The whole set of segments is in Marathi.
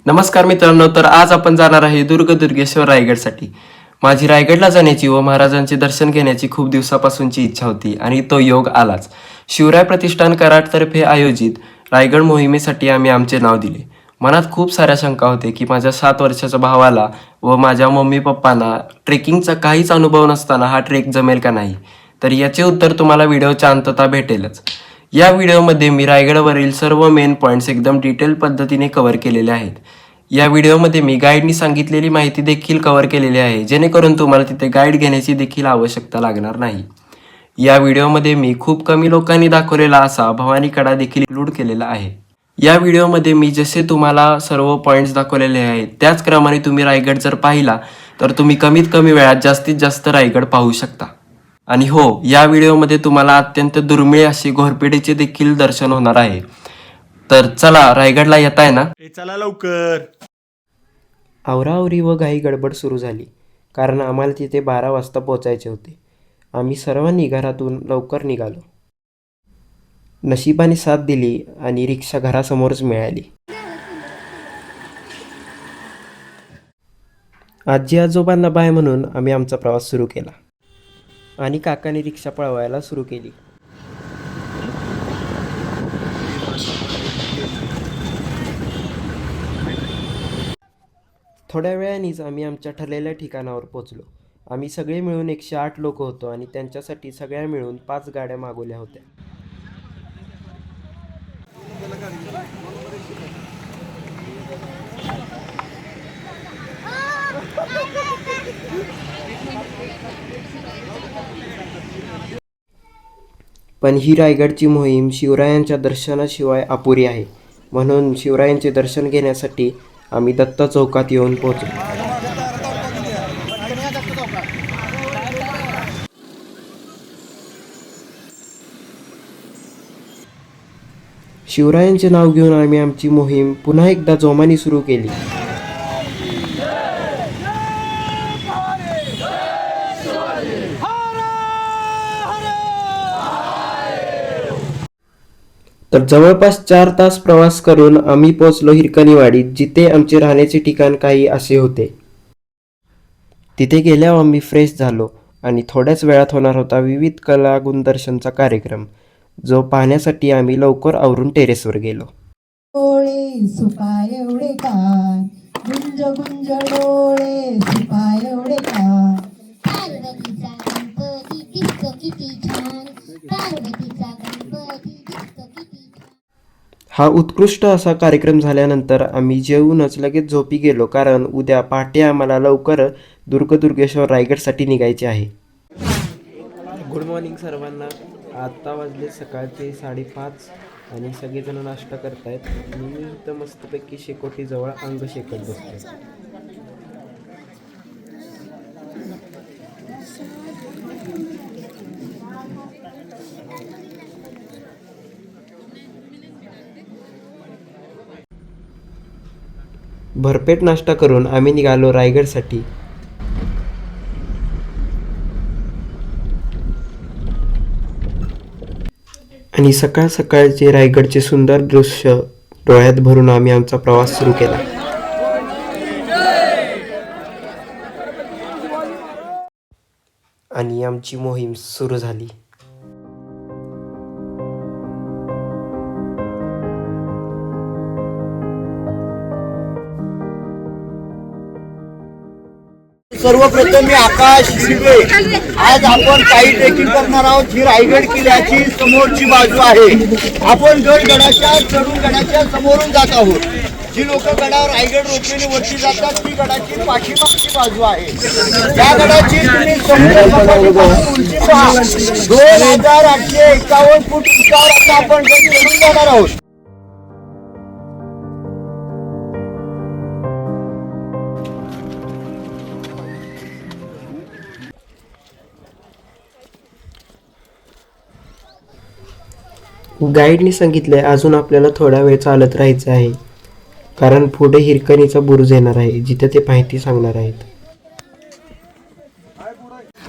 नमस्कार मित्रांनो, तर आज आपण जाणार आहे दुर्गेश्वर रायगडसाठी. माझी रायगडला जाण्याची व महाराजांचे दर्शन घेण्याची खूप दिवसापासूनची इच्छा होती आणि तो योग आलाच. शिवराय प्रतिष्ठान कराडतर्फे आयोजित रायगड मोहिमेसाठी आम्ही आमचे नाव दिले. मनात खूप साऱ्या शंका होते की माझ्या 7 वर्षाच्या भावाला व माझ्या मम्मी पप्पांना ट्रेकिंगचा काहीच अनुभव नसताना हा ट्रेक जमेल का नाही. तर याचे उत्तर तुम्हाला व्हिडिओच्या अंततः भेटेलच. या व्हिडिओमध्ये मी रायगडवरील सर्व मेन पॉईंट्स एकदम डिटेल पद्धतीने कव्हर केलेले आहेत. या व्हिडिओमध्ये मी गाईडनी सांगितलेली माहिती देखील कव्हर केलेली आहे, जेणेकरून तुम्हाला तिथे गाईड घेण्याची देखील आवश्यकता लागणार नाही. या व्हिडिओमध्ये मी खूप कमी लोकांनी दाखवलेला असा भवानीकडा देखील इंक्लूड केलेला आहे. या व्हिडिओमध्ये मी जसे तुम्हाला सर्व पॉईंट्स दाखवलेले आहेत त्याचप्रमाणे तुम्ही रायगड जर पाहिला तर तुम्ही कमीत कमी वेळात जास्तीत जास्त रायगड पाहू शकता. आणि हो, या व्हिडिओमध्ये तुम्हाला अत्यंत दुर्मिळ असे घोरपेडीचे देखील दर्शन होणार आहे. तर चला, रायगडला येताय ना? चला लवकर. आवराआवरी व घाई गडबड सुरू झाली, कारण आम्हाला तिथे 12 वाजता पोचायचे होते. आम्ही सर्वांनी घरातून लवकर निघालो. नशिबाने साथ दिली आणि रिक्षा घरासमोरच मिळाली. आजी आजोबांना बाय म्हणून आम्ही आमचा प्रवास सुरू केला आणि काकाने रिक्षा पळवायला सुरू केली. थोड्या वेळानेच आम्ही आमच्या ठरलेल्या ठिकाणावर पोचलो. आम्ही सगळे मिळून 108 लोक होतो आणि त्यांच्यासाठी सगळ्या मिळून 5 गाड्या मागवल्या होत्या. पण ही रायगडची मोहीम शिवरायांच्या दर्शनाशिवाय अपुरी आहे. म्हणून शिवरायांचे दर्शन घेण्यासाठी आम्ही दत्त चौकात येऊन पोहोचलो. शिवरायांचे नाव घेऊन आम्ही आमची मोहीम पुन्हा एकदा जोमाने सुरू केली. तर जवळपास 4 तास प्रवास करून आम्ही पोचलो हिरकणीवाडीत, जिथे आमचे राहण्याचे ठिकाण काही असे होते. तिथे गेल्यावर आम्ही फ्रेश झालो आणि थोड्याच वेळात होणार होता विविध कला गुणदर्शनचा कार्यक्रम, जो पाहण्यासाठी आम्ही लवकर आवरून टेरेसवर गेलो. डोळे सुपाय एवढे काय, गुंज गुंज डोळे सुपाय एवढे काय, पार्वतीचा गणपती दिसतो किती छान, पार्वतीचा गणपती दिसतो किती छान. हा उत्कृष्ट असा कार्यक्रम झाल्यानंतर आम्ही जेवूनच लगेच झोपी गेलो, कारण उद्या पहाटे आम्हाला लवकर दुर्गेश्वर रायगडसाठी निघायचे आहे. गुड मॉर्निंग सर्वांना. आत्ता वाजले सकाळचे 5:30 आणि सगळेजण नाश्ता करतायत. मी इथं मस्तपैकी शेकोटीजवळ अंग शेकत बसतो. भरपेट नाश्ता करून आम्ही निघालो रायगडसाठी. आणि सकाळ सकाळचे रायगडचे सुंदर दृश्य डोळ्यात भरून आम्ही आमचा प्रवास सुरू केला. आणि आमची मोहीम सुरू झाली. सर्वप्रथम मी आकाश शिंदे. आज आपण काही ट्रेकिंग करणार आहोत. ही रायगड किल्ल्याची समोरची बाजू आहे. आपण गडाच्या चढून गडाच्या समोरून जात आहोत. जी लोक गडावर रायगड रोपवेने वरती जातात ती गडाची पाठीमागची बाजू आहे. या गडाची तुम्ही उंची पहा. 2851 फूट उंचावर आता आपण चढून जाणार आहोत. गाईडने सांगितले अजून आपल्याला थोडा वेळ चालत राहायचं आहे, कारण पुढे हिरकणीचा बुरुज येणार आहे, जिथे ते माहिती सांगणार आहेत.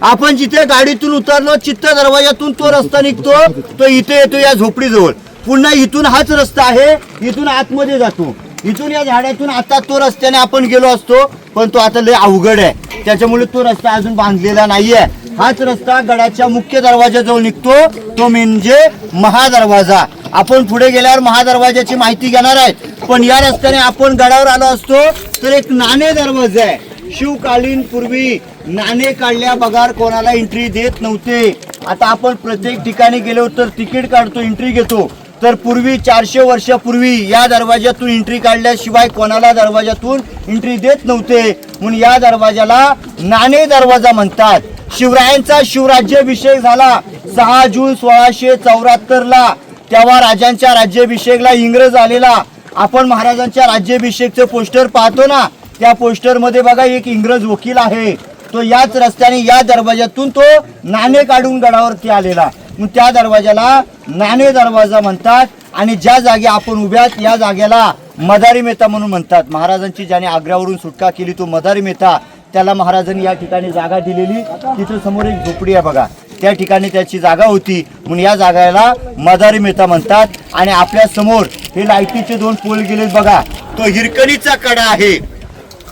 आपण जिथे गाडीतून उतरलो चित्त दरवाजातून तो रस्ता निघतो, तो इथे येतो या झोपडीजवळ. पुन्हा इथून हाच रस्ता आहे, इथून आतमध्ये जातो. इथून या झाडातून आता तो रस्त्याने आपण गेलो असतो, पण तो आता लय अवघड आहे, त्याच्यामुळे तो रस्ता अजून बांधलेला नाहीये. हाच रस्ता गडाच्या मुख्य दरवाजाजवळ निघतो, तो म्हणजे महादरवाजा. आपण पुढे गेल्यावर महादरवाजाची माहिती घेणार आहे. पण या रस्त्याने आपण गडावर आलो असतो तर एक नाणे दरवाजा आहे. शिवकालीन पूर्वी नाणे काढल्या बगार कोणाला एंट्री देत नव्हते. आता आपण प्रत्येक ठिकाणी गेलो तर तिकीट काढतो, एंट्री घेतो. तर पूर्वी 400 वर्षापूर्वी या दरवाजातून एंट्री काढल्याशिवाय कोणाला दरवाजातून एंट्री देत नव्हते. म्हणून या दरवाजाला नाणे दरवाजा म्हणतात. शिवरायांचा शिवराज्याभिषेक झाला 6 जून 1674ला. तेव्हा राजांच्या राज्याभिषेकला इंग्रज आलेला. आपण महाराजांच्या राज्याभिषेकचं पोस्टर पाहतो ना, त्या पोस्टर मध्ये बघा एक इंग्रज वकील आहे. तो याच रस्त्याने या दरवाजातून तो नाणे काढून गडावरती आलेला. मग त्या दरवाजाला नाणे दरवाजा म्हणतात. आणि ज्या जागी आपण उभ्यात या जागेला मदारी मेहता म्हणून म्हणतात. महाराजांची ज्याने आग्र्यावरून सुटका केली तो मदारी मेहता, त्याला महाराजांनी या ठिकाणी जागा दिलेली. तिथं समोर एक झोपडी आहे बघा, त्या ठिकाणी त्याची जागा होती, म्हणून या जागेला मदारी मेहता म्हणतात. आणि आपल्या समोर हे लाईटीचे 2 पोल गेले बघा, तो हिरकणीचा कडा आहे.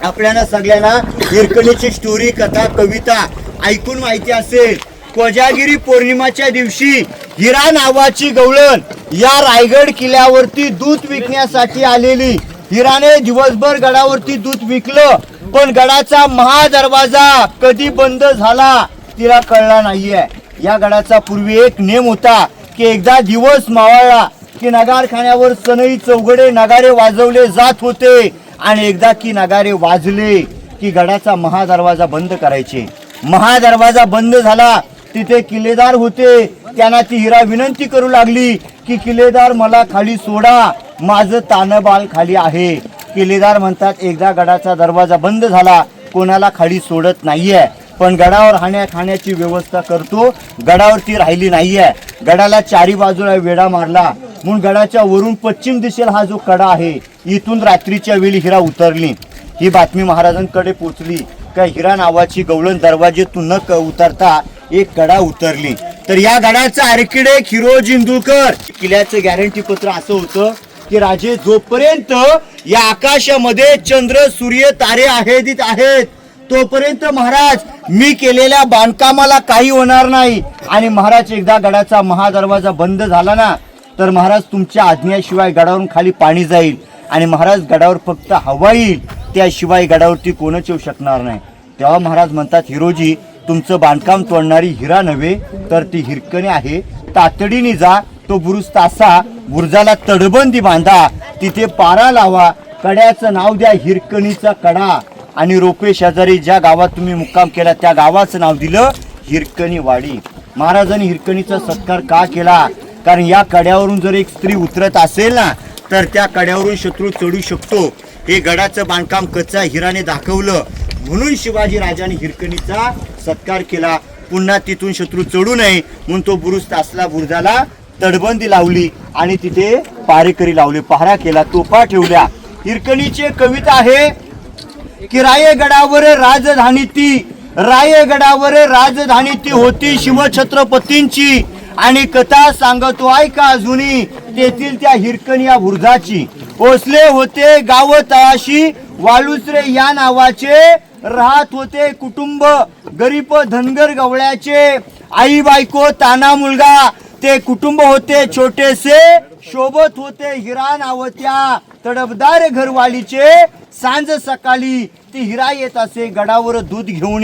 आपल्याला सगळ्यांना हिरकणीची स्टोरी, कथा, कविता ऐकून माहिती असेल. कोजागिरी पौर्णिमाच्या दिवशी हिरा नावाची गवळण या रायगड किल्ल्यावरती दूध विकण्यासाठी आलेली. हिराने दिवसभर गडावरती दूध विकलं, पण गडाचा महादरवाजा कधी बंद झाला तिला कळला नाहीये. या गडाचा पूर्वी एक नेम होता की एकदा दिवस मावळला की नगारखान्यावर सनई चौघडे नगारे वाजवले जात होते. आणि एकदा की नगारे वाजले की गडाचा महादरवाजा बंद करायचे. महादरवाजा बंद झाला, तिथे किल्लेदार होते. त्यांना ती हिरा विनंती करू लागली की किल्लेदार मला खाली सोडा, माझं तानबाल खाली आहे. किल्लेदार म्हणतात एकदा गडाचा दरवाजा बंद झाला, कोणाला खाली सोडत नाहीये, पण गडावर खाण्याची व्यवस्था करतो. गडावरती राहिली नाहीये. गडाला 4 बाजूला वेढा मारला. म्हणून गडाच्या वरून पश्चिम दिशेला हा जो कडा आहे, इथून रात्रीच्या वेळी हिरा उतरली. ही बातमी महाराजांकडे पोहोचली का हिरा नावाची गवळण दरवाजेतून न उतरता एक कडा उतरली. तर या गडाचा आर्किटेक्ट हिरोजी इंदुरकर. किल्ल्याचं गॅरंटी पत्र असं होतं की राजे जोपर्यंत या आकाशामध्ये चंद्र सूर्य तारे आहेत तोपर्यंत महाराज मी केलेल्या बांधकामाला काही होणार नाही. आणि महाराज एकदा गडाचा महादरवाजा बंद झाला ना, तर महाराज तुमच्या आज्ञेशिवाय गडावरून खाली पाणी जाईल आणि महाराज गडावर फक्त हवा येईल, त्याशिवाय गडावरती कोणच येऊ शकणार नाही. तेव्हा महाराज म्हणतात हिरोजी तुमचं बांधकाम तोडणारी हिरा नव्हे तर ती हिरकणी आहे. तातडीने जा, तो बुरुज तासा, बुरुजाला तडबंदी बांधा, तिथे पारा लावा, कड्याचं नाव द्या हिरकणीचा कडा. आणि रोपे शेजारी ज्या गावात तुम्ही मुक्काम केला त्या गावाचं नाव दिलं हिरकणी वाडी. महाराजांनी हिरकणीचा सत्कार का केला? कारण या कड्यावरून जर एक स्त्री उतरत असेल ना, तर त्या कड्यावरून शत्रू चढू शकतो. हे गडाचं बांधकाम कच्चा हिराने दाखवलं, म्हणून शिवाजी राजाने हिरकणीचा सत्कार केला. पुन्हा तिथून शत्रू चढू नये म्हणून तो बुरुज तासला, बुरुजाला तडबंदी लावली आणि तिथे पारेकरी लावले, पहारा केला, तोफा ठेवल्या. हिरकणीची कविता आहे की रायगडावर राजधानी ती होती शिवछत्रपतींची. आणि कथा सांगतो ऐका अजूनी तेथील त्या हिरकणी या बुरुजाची. ओसले होते गाव तळाशी वालुसरे या नावाचे, राहत होते कुटुंब गरीब धनगर गवळ्याचे. आई बायको ताना मुलगा ते कुटुंब होते छोटेसे, शोभत होते हिरा नावत्या तडफदार घरवालीचे. सांज सकाळी ती हिरा येत असे गडावर दूध घेऊन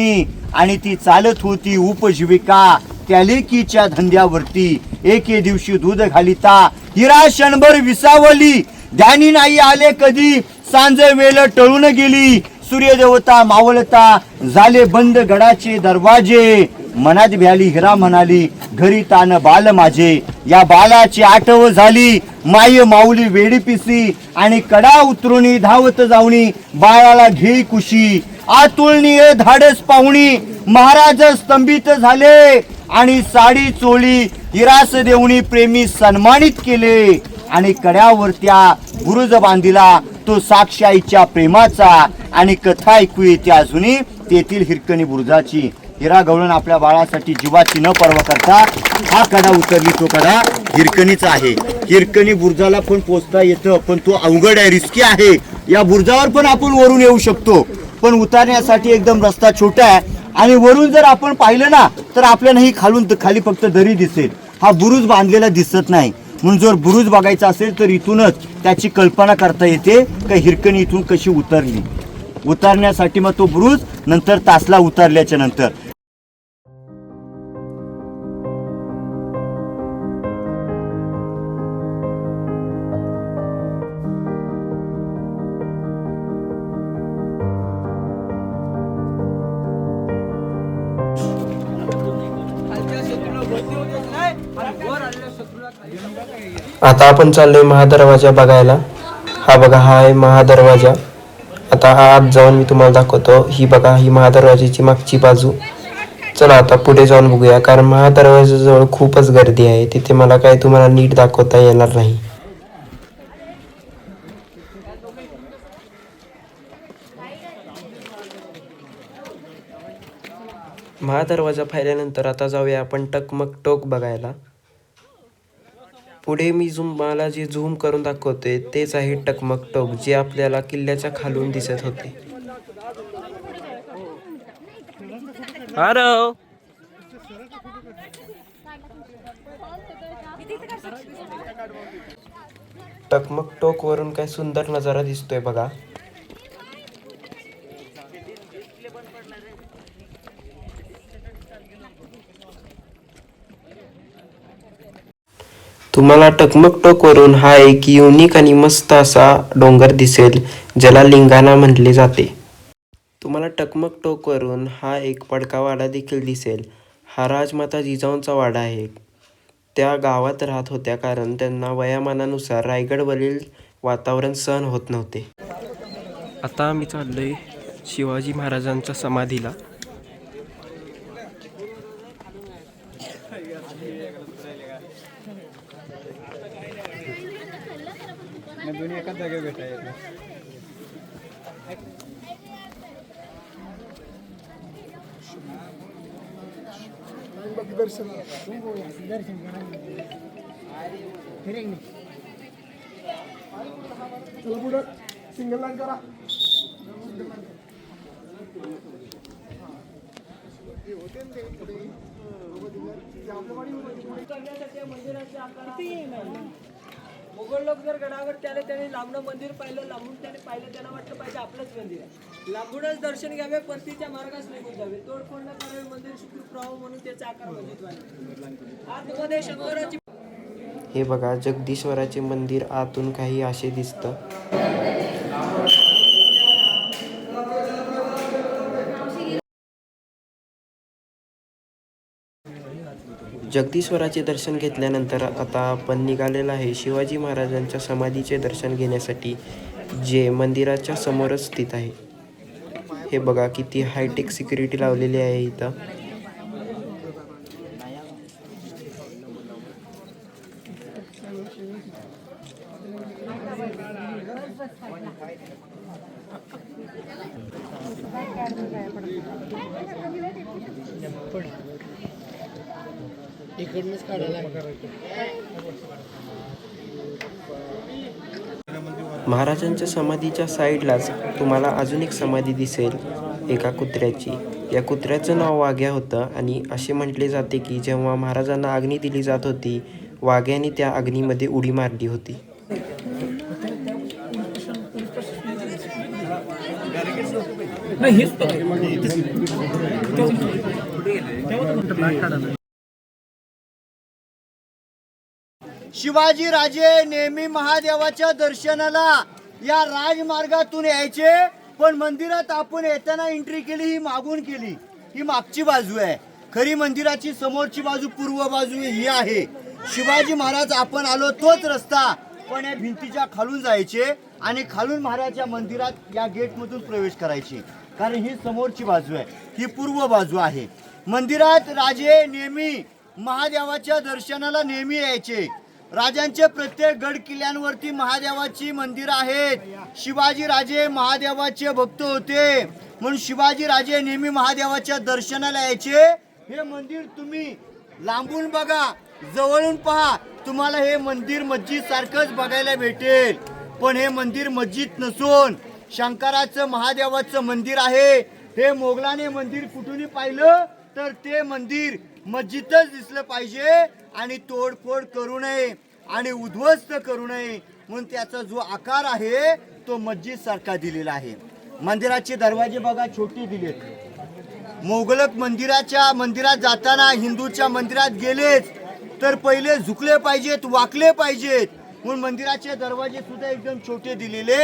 आणि ती चालत होती उपजीविका त्या लेकीच्या धंद्यावरती. एके दिवशी दूध घालिता हिरा क्षणभर विसावली, ध्यानी नाही आले कधी सांज वेळ टळून गेली. सूर्यदेवता मावळता झाले बंद गडाचे दरवाजे. मनात भ्याली हिरा म्हणाली घरी तान बाल माझे. या बालाची आठव झाली माय माऊली वेडी पिसी. आणि कडा उतरुणी धावत जाऊनी बाळाला घेई कुशी. आतुळणी धाडस पाहुणी महाराज स्तंभित झाले. आणि साडी चोळी हिरास देऊनी प्रेमी सन्मानित केले. आणि कड्यावर त्या बुरुज बांधिला तो साक्ष आईच्या प्रेमाचा. आणि कथा ऐकू येते अजूनही तेथील हिरकणी बुरुजाची. हिरा गवळण आपल्या बाळासाठी जीवाची न पर्वा करता हा कडा उतरली. तो कडा हिरकणीचा आहे. हिरकणी बुरुजाला पण पोचता येतं, पण तो अवघड आहे, रिस्की आहे. या बुरुजावर पण आपण वरून येऊ शकतो, पण उतरण्यासाठी एकदम रस्ता छोटा आहे. आणि वरून जर आपण पाहिलं ना तर आपल्याला ही खाली फक्त दरी दिसेल, हा बुरुज बांधलेला दिसत नाही. म्हणून जर बुरुज बघायचा असेल तर इथूनच त्याची कल्पना करता येते का हिरकणी इथून कशी उतरली. उतरण्यासाठी मग तो बुरुज नंतर तासला उतरल्याच्या नंतर आता आपण चाललोय महादरवाजा बघायला. हा बघा, हा आहे महादरवाजा. आता आत जाऊन मी तुम्हाला दाखवतो. ही बघा, ही महादरवाजाची मागची बाजू. चला आता पुढे जाऊन बघूया, कारण महादरवाजाजवळ खूपच गर्दी आहे. तिथे मला काही तुम्हाला नीट दाखवता येणार नाही. महादरवाजा पाहिल्यानंतर आता जाऊया आपण टकमक टोक बघायला. पुढे मी मला जे झूम करून दाखवते तेच आहे टकमक टोक, जे आपल्याला किल्ल्याच्या खालून दिसत होते. टकमक टोक वरून काय सुंदर नजारा दिसतोय बघा. तुम्हाला टकमक टोक वरून हा एक युनिक आणि मस्त असा डोंगर दिसेल, ज्याला लिंगाणा म्हटले जाते. तुम्हाला टकमक टोक वरून हा एक पडकावाडा देखील दिसेल. हा राजमाता जिजाऊंचा वाडा आहे. त्या गावात राहत होत्या, कारण त्यांना वयामानानुसार रायगडवरील वातावरण सहन होत नव्हते. आता आम्ही चाललोय शिवाजी महाराजांच्या समाधीला. मोगल लोक जर गडावर त्याने त्यांनी लांबणं मंदिर पाहिलं, लांबून त्याने पाहिलं, त्यांना वाटलं पाहिजे आपलंच मंदिर आहे. लांबूनच दर्शन घ्यावे, परतीच्या मार्गास निघून जावे, तोडफोड न करावे, मंदिर सुखरूप राहावं म्हणून त्याचा आकार मस्जिद बांधला. आतमध्ये शंकराची हे बघा, जगदीश्वराचे मंदिर आतून काही असे दिसतं. जगदीश्वराचे दर्शन घेतल्यानंतर आता आपण निघालेलं आहे शिवाजी महाराजांच्या समाधीचे दर्शन घेण्यासाठी, जे मंदिराच्या समोरच स्थित आहे. हे बघा, किती हायटेक सिक्युरिटी लावलेली आहे इथं. महाराजांच्या समाधीच्या साईडलाच तुम्हाला अजून एक समाधी दिसेल, एका कुत्र्याची. या कुत्र्याचं नाव वाघ्या होतं आणि असे म्हटले जाते की जेव्हा महाराजांना अग्नी दिली जात होती, वाघ्याने त्या अग्नीमध्ये उडी मारली होती. शिवाजी राजे नेहमी महादेवाच्या दर्शनाला या राजमार्गातून यायचे, पण मंदिरात आपण येताना एंट्री केली ही मागून केली. ही मागची बाजू आहे. खरी मंदिराची समोरची बाजू, पूर्व बाजू ही आहे. शिवाजी महाराज आपण आलो तोच रस्ता, पण या भिंतीच्या खालून जायचे आणि खालून महाराजच्या मंदिरात या गेटमधून प्रवेश करायचे, कारण ही समोरची बाजू आहे, ही पूर्व बाजू आहे. मंदिरात राजे नेहमी महादेवाच्या दर्शनाला नेहमी यायचे. राजांचे प्रत्येक गड किल्ल्यांवरती महादेवाची मंदिरं आहेत. शिवाजी राजे महादेवाचे भक्त होते, म्हणून शिवाजी राजे नेहमी महादेवाच्या दर्शनाला यायचे. हे मंदिर तुम्ही लांबून बघा, जवळून पहा, तुम्हाला हे मंदिर मस्जिद सारखंच बघायला भेटेल, पण हे मंदिर मस्जिद नसून शंकराचं महादेवाचं मंदिर आहे. हे मोगलाने मंदिर कुठूनही पाहिलं तर ते मंदिर मस्जिदच दिसलं पाहिजे आणि तोडफोड करू नये आणि उद्ध्वस्त करू नये म्हणून त्याचा जो आकार आहे तो मस्जिद सारखा दिलेला आहे. मंदिराचे दरवाजे बघा छोटे दिलेत. मोगलक मंदिरात जाताना हिंदूच्या मंदिरात गेलेच तर पहिले झुकले पाहिजेत, वाकले पाहिजेत म्हणून मंदिराचे दरवाजे सुद्धा एकदम छोटे दिलेले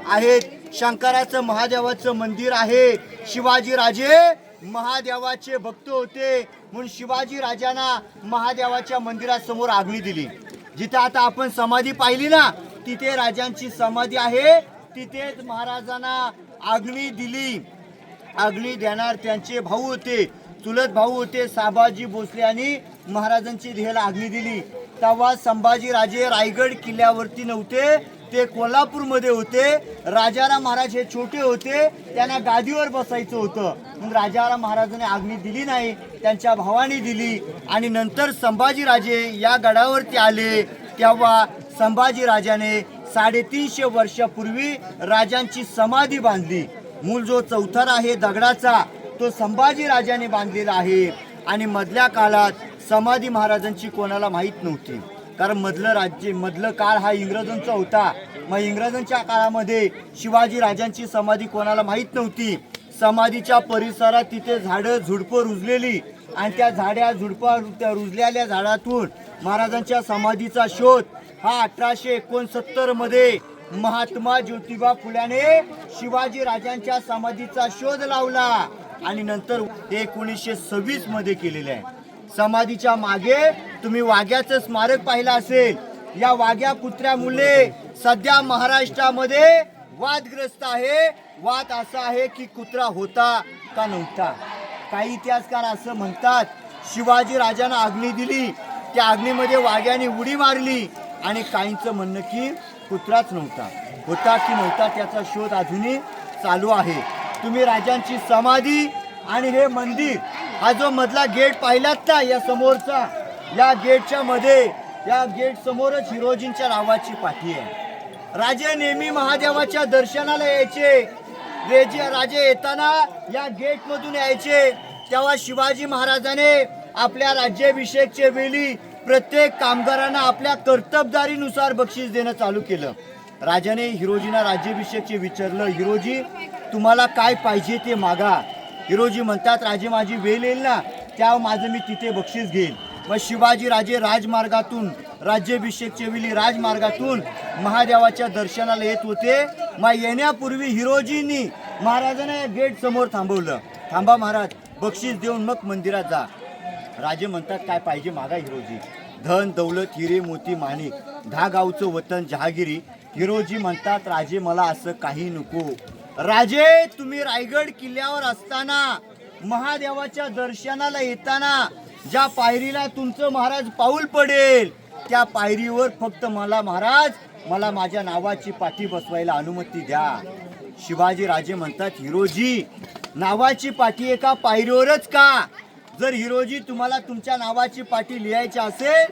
आहेत. शंकराचं महादेवाचं मंदिर आहे. शिवाजी राजे महादेवाचे भक्त होते म्हणून शिवाजी राजांना महादेवाच्या मंदिरासमोर आग्नी दिली. जिथे आता आपण समाधी पाहिली ना तिथे राजांची समाधी आहे, तिथेच महाराजांना आग्नी दिली. आग्नी देणार त्यांचे भाऊ होते, चुलत भाऊ होते साबाजी भोसले आणि महाराजांची देहाला आग्नी दिली. तेव्हा संभाजी राजे रायगड किल्ल्यावरती नव्हते, ते कोल्हापूरमध्ये होते. राजाराम महाराज हे छोटे होते, त्यांना गादीवर बसायचं होतं म्हणून राजाराम महाराजांनी आग्नी दिली नाही, त्यांच्या भावाने दिली. आणि नंतर संभाजी राजे या गडावरती आले तेव्हा संभाजी राजाने 350 वर्षापूर्वी राजांची समाधी बांधली. मूळ जो चौथरा आहे दगडाचा तो संभाजी राजाने बांधलेला आहे. आणि मधल्या काळात समाधी महाराजांची कोणाला माहीत नव्हती, कारण मधलं काळ हा इंग्रजांचा होता. मग इंग्रजांच्या काळामध्ये शिवाजी राजांची समाधी कोणाला माहीत नव्हती. समाधीच्या परिसरात तिथे झाडं झुडपं रुजलेली आणि त्या रुजलेल्या झाडातून महाराजांच्या समाधीचा शोध हा 1869 मध्ये महात्मा ज्योतिबा फुल्याने शिवाजी राजांच्या समाधीचा शोध लावला आणि नंतर 1926 मध्ये केलेले आहे. समाधीच्या मागे तुम्ही वाघ्याचं स्मारक पाहिलं असेल. या वाघ्या कुत्र्यामुळे सध्या महाराष्ट्रामध्ये वादग्रस्त आहे. वाद असा आहे की कुत्रा होता का नव्हता. काही इतिहासकार असं म्हणतात शिवाजी राजांना अग्नी दिली, त्या अग्नीमध्ये वाघ्याने उडी मारली आणि काहींचं म्हणणं की कुत्राच नव्हता. होता की नव्हता त्याचा शोध अजूनही चालू आहे. तुम्ही राजांची समाधी आणि हे मंदिर हा जो मधला गेट पाहिलात ना या समोरचा, या गेटच्या मध्ये या गेट समोरच हिरोजींच्या नावाची पाठी आहे. राजे नेहमी महादेवाच्या दर्शनाला यायचे. राजे येताना या गेट मधून यायचे. तेव्हा शिवाजी महाराजांनी आपल्या राज्याभिषेकच्या वेळी प्रत्येक कामगारांना आपल्या कर्तबदारीनुसार बक्षीस देणं चालू केलं. राजाने हिरोजींना राज्याभिषेकचे विचारलं, हिरोजी तुम्हाला काय पाहिजे ते मागा. हिरोजी म्हणतात राजे माझी वेळ येईल ना तेव्हा माझं मी तिथे बक्षीस घेईल. मग शिवाजी राजे राजमार्गातून राज्याभिषेकच्या वेळी राजमार्गातून महादेवाच्या दर्शनाला येत होते. मग येण्यापूर्वी हिरोजींनी महाराजांना गेट समोर थांबवलं. थांबा महाराज, बक्षीस देऊन मग मंदिरात जा. राजे म्हणतात काय पाहिजे मागा हिरोजी. धन दौलत हिरे मोती माणिक 10 गावचं वतन जहागिरी. हिरोजी म्हणतात राजे मला असं काही नको. राजे तुम्ही रायगड किल्ल्यावर असताना महादेवाच्या दर्शनाला येताना ज्या पायरीला तुमचं महाराज पाऊल पडेल त्या पायरीवर फक्त मला माझ्या नावाची पाठी बसवायला अनुमती द्या. शिवाजी राजे म्हणतात हिरोजी नावाची पाठी एका पायरीवरच का. जर हिरोजी तुम्हाला तुमच्या नावाची पाठी लिहायची असेल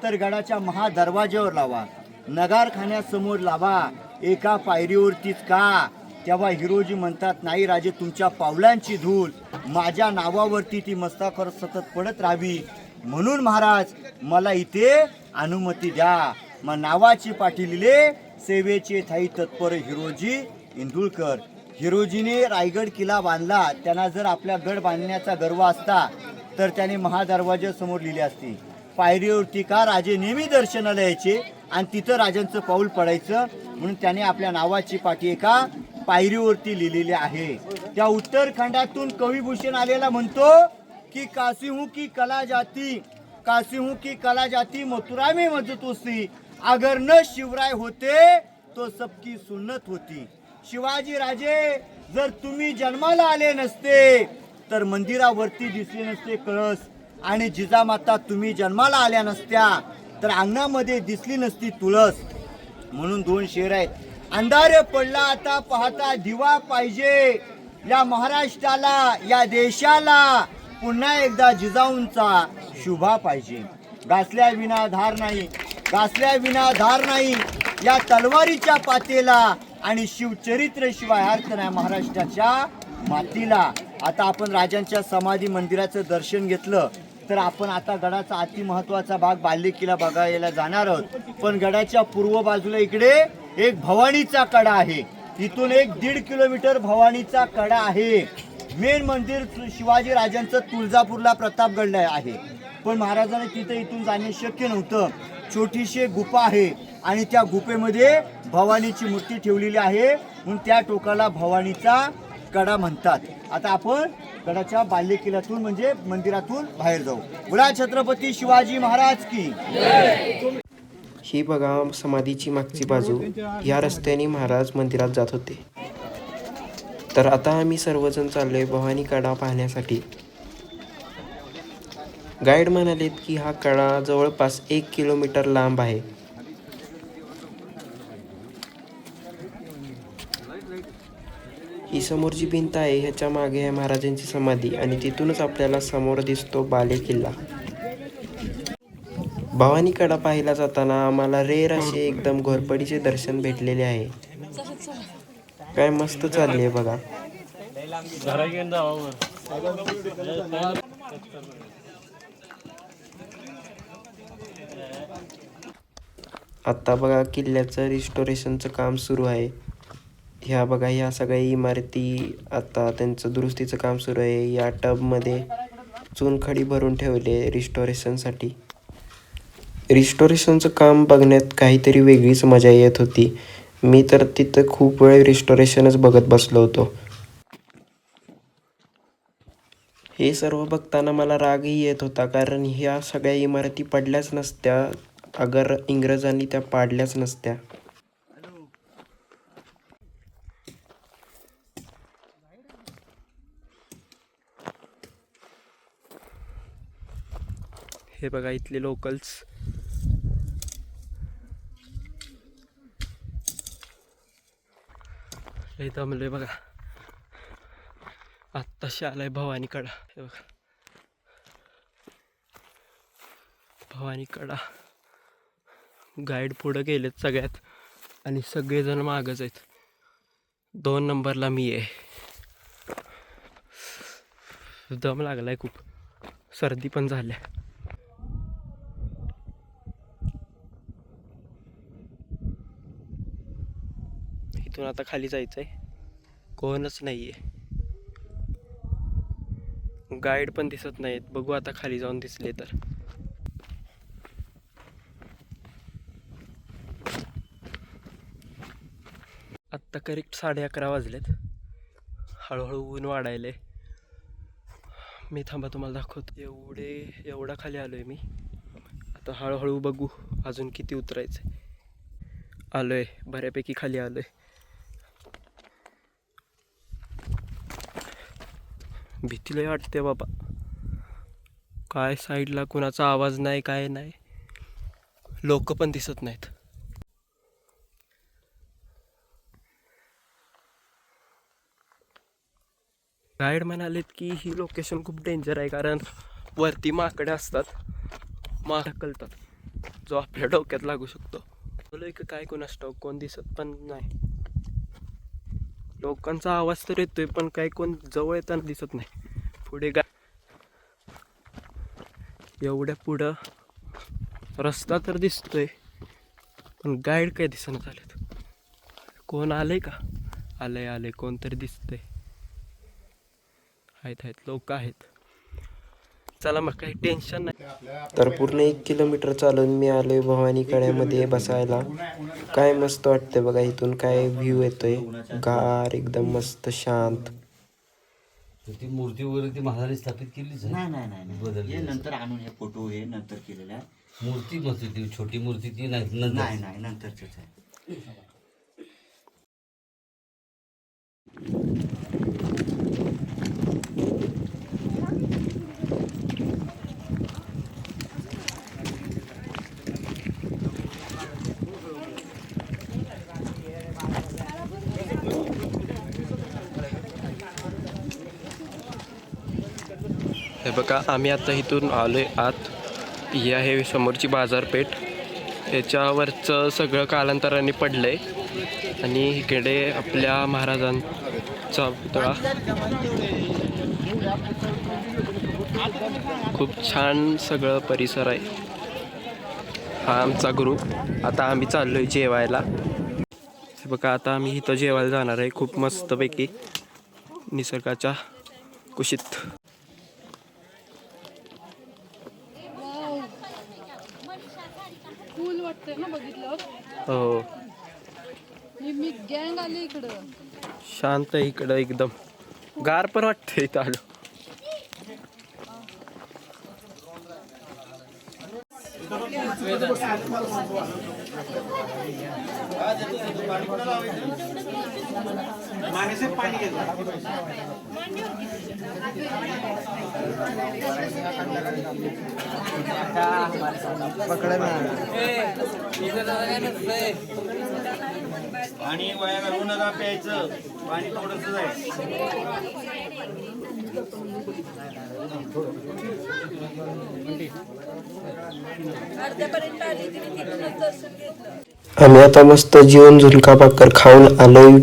तर गडाच्या महादरवाज्यावर लावा, नगारखान्यासमोर लावा, एका पायरीवरतीच का. तेव्हा हिरोजी म्हणतात नाही राजे तुमच्या पावलांची धूळ माझ्या नावावरती ती मस्तकावर सतत पडत राहावी म्हणून महाराज मला इथे अनुमती द्या. मग नावाची पाठी लिहिले. सेवेचे थाई तत्पर हिरोजी इंदुळकर. हिरोजीने रायगड किल्ला बांधला. त्यांना जर आपल्या गड बांधण्याचा गर्व असता तर त्याने महादरवाज्यासमोर लिहिले असते. पायरीवरती का राजे नेहमी दर्शनाला यायचे आणि तिथं राजांचं पाऊल पडायचं म्हणून त्याने आपल्या नावाची पाठी एका पायरीवरती लिहिलेली आहे. त्या उत्तरखंडातून कविभूषण आलेला म्हणतो की काशी हूं की कला जाती मथुरा में मजतोसी. अगर न शिवराय होते तो सबकी सुन्नत होती. शिवाजी राजे जर तुम्ही जन्माला आले नसते तर मंदिरावरती दिसले नसते कळस आणि जिजामाता तुम्ही जन्माला आल्या नसत्या तर अंगणामध्ये दिसली नसती तुळस. म्हणून 2 शेर आहेत. अंधारे पडला आता पाहता दिवा पाहिजे. या महाराष्ट्राला या देशाला पुन्हा एकदा जिजाऊंचा शुभा पाहिजे. घासल्या विना धार नाही घासल्याविना धार नाही या तलवारीच्या पातेला आणि शिवचरित्र शिवाय अर्थ नाही महाराष्ट्राच्या मातीला. आता आपण राजांच्या समाधी मंदिराचं दर्शन घेतलं तर आपण आता गडाचा अति महत्वाचा भाग बालेकिल्ला बघायला जाणार आहोत. पण गडाच्या पूर्व बाजूला इकडे एक भवानीचा कडा आहे. इथून 1.5 किलोमीटर भवानीचा कडा आहे. मेन मंदिर शिवाजी राजांचं तुळजापूरला प्रतापगडला आहे. पण महाराजांनी तिथे इथून जाणे शक्य नव्हतं. छोटीशी एक गुफा आहे आणि त्या गुफेमध्ये भवानीची मूर्ती ठेवलेली आहे म्हणून त्या टोकाला भवानीचा कडा म्हणतात. आता आपण गडाच्या बालेकिल्ल्यातून म्हणजे मंदिरातून बाहेर जाऊ. बोला छत्रपती शिवाजी महाराज की. ही बघा समाधीची मागची बाजू. या रस्त्याने महाराज मंदिरात जात होते. तर आता आम्ही सर्वजण चाललोय भवानी कडा पाहण्यासाठी. गाईड म्हणालेत की हा कडा जवळपास 1 किलोमीटर लांब आहे. ही समोरची भिंत आहे, ह्याच्या मागे आहे महाराजांची समाधी आणि तिथूनच आपल्याला समोर दिसतो बालेकिल्ला. भवानी कडा पाहायला जाताना आम्हाला रेर असे एकदम घोरपडीचे दर्शन भेटलेले आहे. काय मस्त चालले बघा. आता बघा किल्ल्याचं रिस्टोरेशनचं काम सुरू आहे. ह्या बघा ह्या सगळ्या इमारती आता त्यांचं दुरुस्तीचं काम सुरू आहे. या टबमध्ये चुनखडी भरून ठेवले रिस्टोरेशनसाठी. रिस्टोरेशनचं काम बघण्यात काहीतरी वेगळीच मजा येत होती. मी तर तिथं खूप वेळ रिस्टोरेशनच बघत बसलो होतो. हे सर्व बघताना मला रागही येत होता, कारण ह्या सगळ्या इमारती पडल्याच नसत्या अगर इंग्रजांनी त्या पाडल्याच नसत्या. हे बघा इथले लोकल्स. हे दमले बघा. आत्ताशी आलाय भवानी कडा. हे बघा भवानी कडा. गाईड पुढं गेलेत सगळ्यात आणि सगळेजण मागच आहेत. 2 नंबरला मी आहे. दम लागलाय खूप. सर्दी पण झाल्या. इथून आता खाली जायचंय. कोणच नाहीये. गाईड पण दिसत नाहीत. बघू आता खाली जाऊन दिसले तर. आत्ता करेक्ट 11:30 वाजलेत. हळूहळू ऊन वाढायले. मी थांबा तुम्हाला दाखवतो. एवढा खाली आलोय मी. आता हळूहळू बघू अजून किती उतरायचं. आलोय बऱ्यापैकी खाली आलोय. भीती लय वाटते बाबा. काय साईडला कुणाचा आवाज नाही, काय नाही. लोक पण दिसत नाहीत. गाईड म्हणालेत की ही लोकेशन खूप डेंजर आहे, कारण वरती माकडे असतात. ढकलतात जो आपल्या डोक्यात लागू शकतो. काय कोणास ठाऊक, कोण दिसत पण नाही. लोकांचा आवाज तर येतोय पण काय कोण जवळ येताना दिसत नाही. पुढे एवढ्या पुढं रस्ता तर दिसतोय पण गाईड काय दिसणं झालेत. कोण आलंय का? आलंय कोणतरी दिसतंय. आहेत लोक आहेत. चला मग काही टेन्शन नाही. तर पूर्ण 1 किलोमीटर चालून मी आलोय भवानी कड्यामध्ये बसायला. काय मस्त वाटतंय बघा. इथून काय व्ह्यू येतोय. गार एकदम मस्त शांत. ती मूर्ती वगैरे ती महाराजांनी स्थापित केलीच आहे. नाही बदलली. हे नंतर आणून हे फोटो हे नंतर केलेले आहे. मूर्ती मस्त ती छोटी मूर्ती ती नाही नाही नंतरच आहे. हे बघा आम्ही आता इथून आलोय आत. ही आहे समोरची बाजारपेठ. ह्याच्यावरचं सगळं कालांतराने पडलंय आणि इकडे आपल्या महाराजांचा पुतळा खूप छान सगळं परिसर आहे. हा आमचा ग्रुप. आता आम्ही चाललोय जेवायला. हे बघा, आता आम्ही इथं जेवायला जाणार आहे खूप मस्तपैकी निसर्गाच्या कुशीत. कूल वाटतंय ना बघितलं. हो, मी गँग आले इकडं. शांत आहे इकडं, एकदम गार पण वाटतं इथं आलो. पाणी वाया घालू नका, प्यायचं पाणी थोडंसं आहे. आम्ही आता मस्त जेवण झुणका भाकर खाऊन आलोय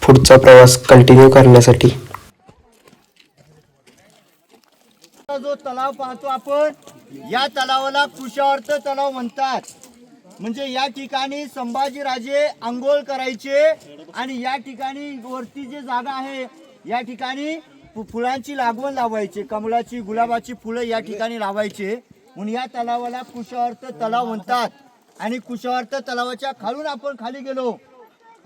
पुढचा प्रवास कंटिन्यू करण्यासाठी. जो तलाव पाहतो आपण, या तलावाला कुशावर्त तलाव म्हणतात. म्हणजे या ठिकाणी संभाजीराजे आंघोळ करायचे आणि या ठिकाणी वरती जे जागा आहे या ठिकाणी फुलांची लागवड लावायचे. कमळाची, गुलाबाची फुलं या ठिकाणी लावायचे म्हणून या तलावाला कुशावर्त तलाव म्हणतात. आणि कुशावर्त तलावाच्या खालून आपण खाली गेलो,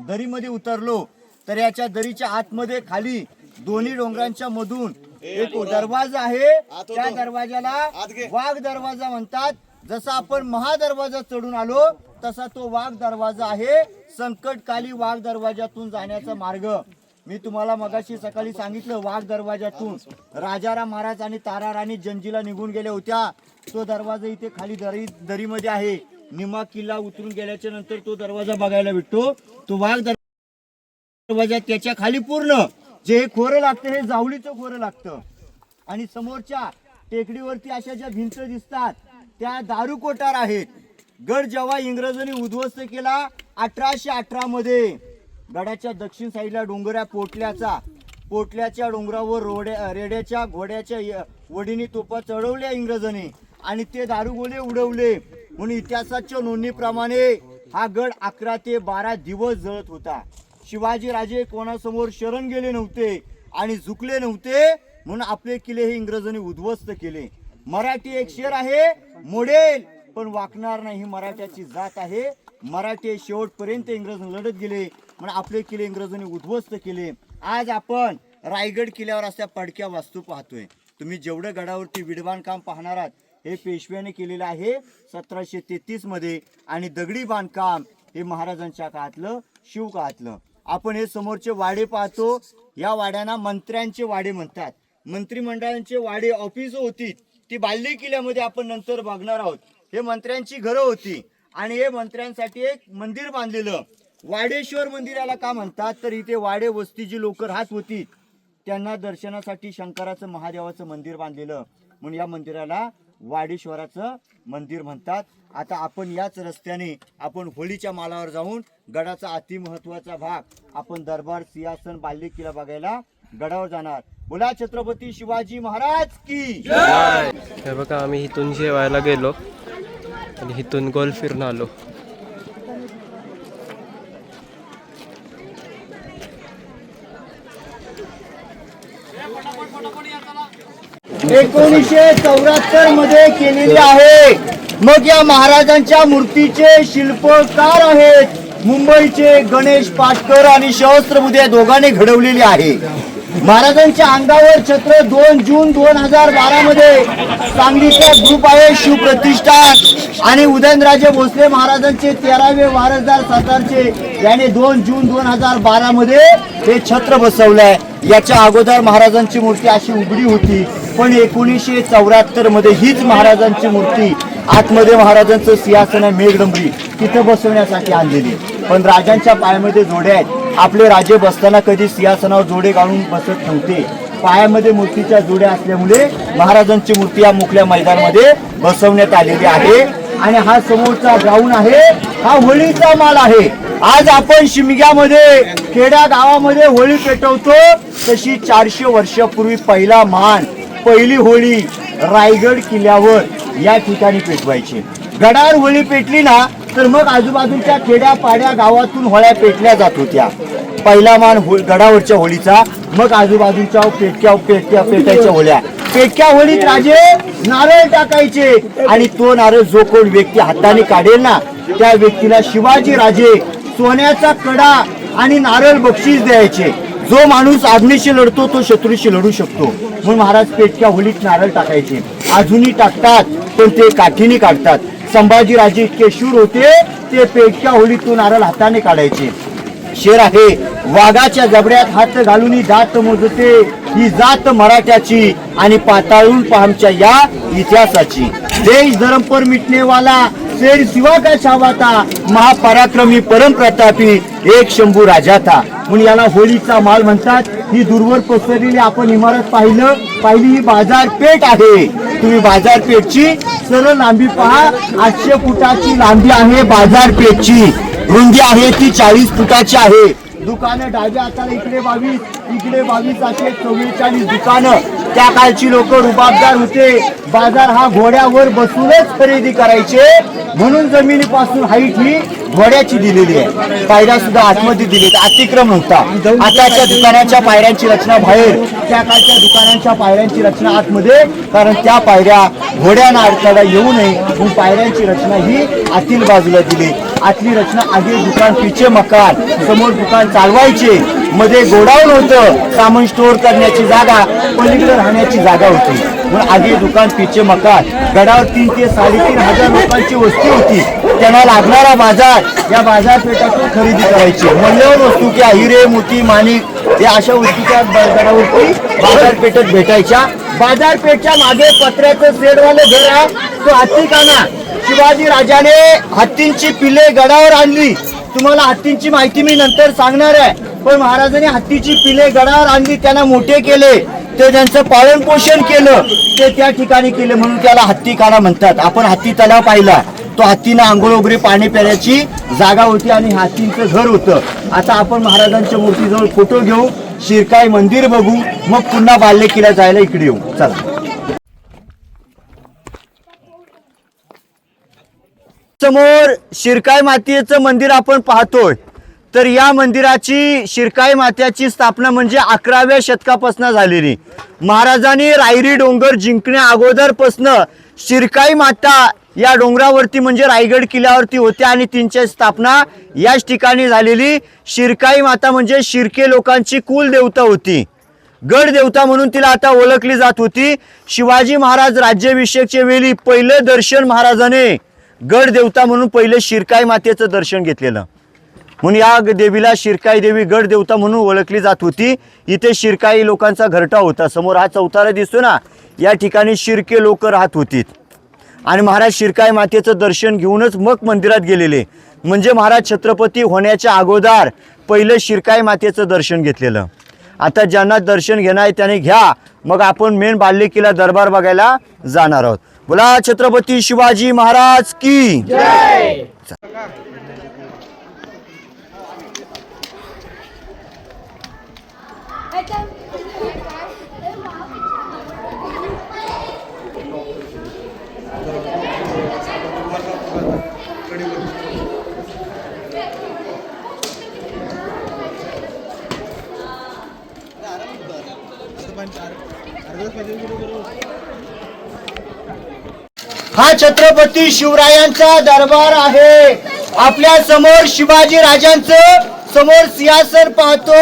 दरीमध्ये उतरलो, तर याच्या दरीच्या आतमध्ये खाली दोन्ही डोंगरांच्या मधून एक दरवाजा आहे. त्या दरवाजाला वाघ दरवाजा म्हणतात. जसा आपण महादरवाजा चढून आलो तसा तो वाघ दरवाजा आहे. संकटकाली वाघ दरवाजातून जाण्याचा मार्ग मी तुम्हाला मगाशी सकाळी सांगितलं. वाघ दरवाजातून राजाराम महाराज आणि तारा राणी जंजीला निघून गेल्या होत्या. तो दरवाजा इथे खाली दरीमध्ये आहे. निमा किल्ला उतरून गेल्याच्या नंतर तो दरवाजा बघायला भेटतो. तो वाघ दरवाजा त्याच्या खाली पूर्ण जे हे खोरं लागतं हे जावळीचं खोरं लागतं. आणि समोरच्या टेकडीवरती अशा ज्या भिंत दिसतात त्या दारू कोठार आहेत. गड जेव्हा इंग्रजांनी उद्ध्वस्त केला 1818 मध्ये, गडाच्या दक्षिण साईडला डोंगऱ्या पोटल्याच्या डोंगरावर रेड्याच्या घोड्याच्या वडीने तोफा चढवल्या इंग्रजांनी आणि ते दारुगोळे उडवले. म्हणून इतिहासाच्या नोंदणीप्रमाणे हा गड 11 ते 12 दिवस जळत होता. शिवाजी राजे कोणासमोर शरण गेले नव्हते आणि झुकले नव्हते म्हणून आपले किल्ले हे इंग्रजांनी उद्ध्वस्त केले. मराठी एक शेर आहे, मोडेल पण वाकणार नाही, ही मराठ्याची जात आहे. मराठी शेवटपर्यंत इंग्रज लढत गेले म्हणून आपले किल्ले इंग्रजांनी उद्ध्वस्त केले. आज आपण रायगड किल्ल्यावर अशा पडक्या वास्तू पाहतोय. तुम्ही जेवढं गडावरती विडबांध काम पाहणार आहात हे पेशव्याने केलेलं आहे 1733 मध्ये आणि दगडी बांधकाम हे महाराजांच्या काळातलं, शिव काळातलं. आपण हे समोरचे वाडे पाहतो, या वाड्यांना मंत्र्यांचे वाडे म्हणतात. मंत्रिमंडळांचे वाडे ऑफिस होती ती बाल्ली किल्ल्यामध्ये आपण नंतर बघणार आहोत. हे मंत्र्यांची घरं होती आणि हे मंत्र्यांसाठी एक मंदिर बांधलेलं वाडेश्वर मंदिर याला का म्हणतात तर इथे वाडे वस्तीची लोक राहत होती, त्यांना दर्शनासाठी शंकराचं महादेवाचं मंदिर बांधलेलं म्हणून या मंदिराला वाडेश्वराचं मंदिर म्हणतात. आता आपण याच रस्त्याने आपण होळीच्या मालावर जाऊन गडाचा अति महत्वाचा भाग आपण दरबार, सिंहासन, बाल्ली किल्ला बघायला गडावर जाणार. बोला छत्रपती शिवाजी महाराज की जय. हे बघा, आम्ही इथून जेवायला गेलो आणि इथून गोल फिरून आलो. एकोणीसशे 74 मध्ये केलेली आहे. मग या महाराजांच्या मूर्तीचे शिल्पकार आहेत मुंबईचे गणेश पाटकर आणि सहस्त्रबुद्धे या दोघांनी घडवलेली आहे. महाराजांच्या अंगावर छत्र 2 जून 2012 मध्ये सांगलीचा ग्रुप आहे शिवप्रतिष्ठान आणि उदयनराजे भोसले महाराजांचे 13वे वारसदार सातारचे याने 2 जून 2012 मध्ये हे छत्र बसवलंय. याच्या अगोदर महाराजांची मूर्ती अशी उघडी होती पण 1974 मध्ये हीच महाराजांची मूर्ती आतमध्ये महाराजांचं सिंहासन मेघडंबरी तिथं बसवण्यासाठी आणलेली. पण राजांच्या पायामध्ये जोडे आहेत. आपले राजे बसताना कधी सिंहासनावर जोडे घालून बसत नव्हते. पायामध्ये मूर्तीच्या जोड्या असल्यामुळे महाराजांची मूर्ती या मोकळ्या मैदानामध्ये बसवण्यात आलेली आहे. आणि हा समोरचा ग्राउंड आहे हा होळीचा माल आहे. आज आपण शिमग्यामध्ये खेड्या गावामध्ये होळी पेटवतो तशी 400 वर्षापूर्वी पहिला मान पहिली होळी रायगड किल्ल्यावर या ठिकाणी पेटवायची. गडावर होळी पेटली ना तर मग आजूबाजूच्या खेड्या पाड्या गावातून होळ्या पेटल्या जात होत्या. पहिला मान गडावरच्या होळीचा, मग आजूबाजूच्या पेटायच्या होळ्या. पेटक्या होळीत राजे नारळ टाकायचे आणि तो नारळ जो कोण व्यक्ती हाताने काढेल ना त्या व्यक्तीला शिवाजी राजे सोन्याचा कडा आणि नारळ बक्षीस द्यायचे. जो माणूस आग्नेशी लढतो तो शत्रूशी लढू शकतो म्हणून महाराज पेटक्या होळीत नारळ टाकायचे. अजूनही टाकतात पण ते काठीने काढतात. संभाजी राजे इतके शूर होते ते पेटक्या होळीतून नारळ हाताने काढायचे. शेर आहे वाघाच्या जबड्यात हात घालून दात मोजते ही जात मराठ्याची आणि पाताळून पाहमच्या या इतिहासाची. देश धर्म पर मिटने वाला शेर शिवा का छावा था महापराक्रमी परमप्रतापी एक शंभू राजा था. म्हणून याला होळीचा माल म्हणतात. ही दूरवर पसरलेली आपण इमारत पाहिली ही बाजारपेठ आहे. तुम्ही बाजारपेठची सरळ लांबी पहा. 800 फुटाची लांबी आहे बाजारपेठची. रुंदी आहे ती 40 फुटाची आहे. दुकानं डाव्या हाताला इकडे 22 असे 44 दुकानं. त्या काळची लोक रुबाबदार होते. बाजार हा घोड्यावर बसूनच खरेदी करायचे म्हणून जमिनीपासून हाईट ही घोड्याची दिलेली आहे. पायऱ्या सुद्धा आतमध्ये दिलेत. अतिक्रम नव्हता. आताच्या दुकानाच्या पायऱ्यांची रचना बाहेर, त्या काळच्या दुकानांच्या पायऱ्यांची रचना आतमध्ये, कारण त्या पायऱ्या घोड्यांना अडथळा येऊ नये म्हणून पायऱ्यांची रचना ही आतील बाजूला दिली. आतली रचना आगे दुकान पिछे मकान, समोर दुकान चालवायचे, मध्ये गोडाऊन होतं, सामान स्टोअर करण्याची जागा, पलीकडे राहण्याची जागा होती म्हणून आगे दुकान पिछे मकान. गडावर 3 ते 3.5 हजार लोकांची वस्ती होती. त्यांना लागणारा बाजार या बाजारपेठातून खरेदी करायची. मौल्यवान वस्तू क्या हिरे मोती माणिक या अशा वस्तू त्या गडावरती बाजारपेठेत भेटायच्या. बाजारपेठच्या मागे पत्र्याचं शेडवालं घर आहे तो हत्तीखाना. शिवाजी राजाने हत्तींची पिले गडावर आणली. तुम्हाला हत्तींची माहिती मी नंतर सांगणार आहे. पण महाराजांनी हत्तीची पिले गडावर आणली, त्यांना मोठे केले, ते त्यांचं पालन पोषण केलं, ते त्या ठिकाणी केले म्हणून त्याला हत्तीखाना म्हणतात. आपण हत्ती तलाव पाहिला, तो हत्तीनं आंघोळ वगैरे पाणी प्यायची जागा होती आणि हत्तींचं घर होतं. आता आपण महाराजांच्या मूर्तीजवळ फोटो घेऊ, शिरकाई मंदिर बघू, मग पुन्हा बाल्यकीला जायला इकडे येऊ. चला. समोर शिरकाई मातेचं मंदिर आपण पाहतोय. तर या मंदिराची शिरकाई मातेची स्थापना म्हणजे 11व्या शतकापासून झालेली. महाराजांनी रायरी डोंगर जिंकण्या अगोदरपासून शिरकाई माता या डोंगरावरती म्हणजे रायगड किल्ल्यावरती होत्या आणि तिची स्थापना याच ठिकाणी झालेली. शिरकाई माता म्हणजे शिर्के लोकांची कुलदेवता होती. गड देवता म्हणून तिला आता ओळखली जात होती. शिवाजी महाराज राज्याभिषेकच्या वेळी पहिलं दर्शन महाराजाने गड देवता म्हणून पहिले शिरकाई मातेचं दर्शन घेतलेलं म्हणून या देवीला शिरकाई देवी गड देवता म्हणून ओळखली जात होती. इथे शिरकाई लोकांचा घरटा होता. समोर हा चौतारा दिसतो ना, या ठिकाणी शिर्के लोक राहत होती आणि महाराज शिरकाई मातेचं दर्शन घेऊनच मग मंदिरात गेलेले. म्हणजे महाराज छत्रपती होण्याच्या अगोदर पहिलं शिरकाई मातेचं दर्शन घेतलेलं. आता ज्यांना दर्शन घेणं आहे त्याने घ्या. मग आपण मेन बाल्यकीला दरबार बघायला जाणार आहोत. बोला छत्रपती शिवाजी महाराज की जय. हा छत्रपती शिवरायांचा दरबार आहे. आपल्या समोर शिवाजी राजांचं समोर सिंहासन पाहतो.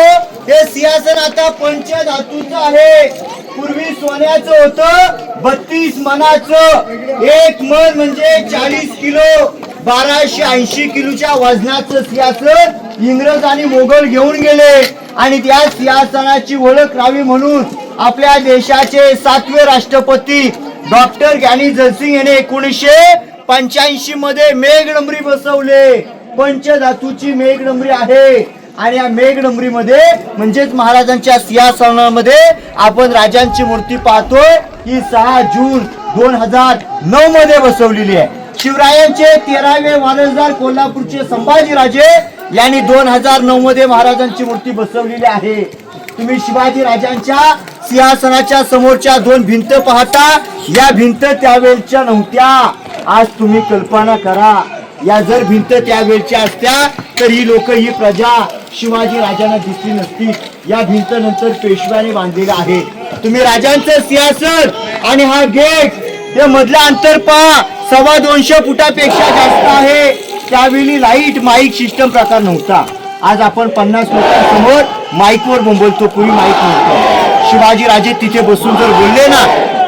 हे सिंहासन आता पंचधातूचं आहे. पूर्वी सोन्याचं होतं 32 मनाचं. 1 मन म्हणजे 40 किलो. 1280 किलोच्या वजनाचं सिंहासन इंग्रज आणि मोगल घेऊन गेले आणि त्या सिंहासनाची ओळख राहावी म्हणून आपल्या देशाचे 7वे राष्ट्रपती डॉक्टर ज्ञानी जयसिंग यांनी 1985 मध्ये मेघडंबरी बसवले. पंचधातूची मेघडंबरी आहे आणि या मेघडंबरीमध्ये म्हणजेच महाराजांच्या सिंहासनामध्ये आपण राजांची मूर्ती पाहतोय. ही 6 जून 2009 मध्ये बसवलेली आहे. शिवरायांचे 13वे वारसदार कोल्हापूरचे संभाजीराजे यांनी 2009 मध्ये महाराजांची मूर्ती बसवलेली आहे. तुम्ही शिवाजी राजांच्या सिंहासनाच्या समोरच्या 2 भिंत पाहता, या भिंत त्यावेळच्या नव्हत्या. आज तुम्ही कल्पना करा, या जर भिंत त्यावेळच्या असत्या तर ही लोक, ही प्रजा शिवाजी राजांना दिसली नसती. या भिंत नंतर पेशव्याने बांधलेला आहे. तुम्ही राजांचं सिंहासन आणि हा गेट, हे मधलं अंतर पहा, 225 फुटापेक्षा जास्त आहे. त्यावेळी लाईट माईक सिस्टम प्रकार नव्हता. आज आपण 50 लोकांसमोर माईकवर बोलतो, पूर्वी माईक नव्हतं. शिवाजी राजे तिथे बसून जर बोलले ना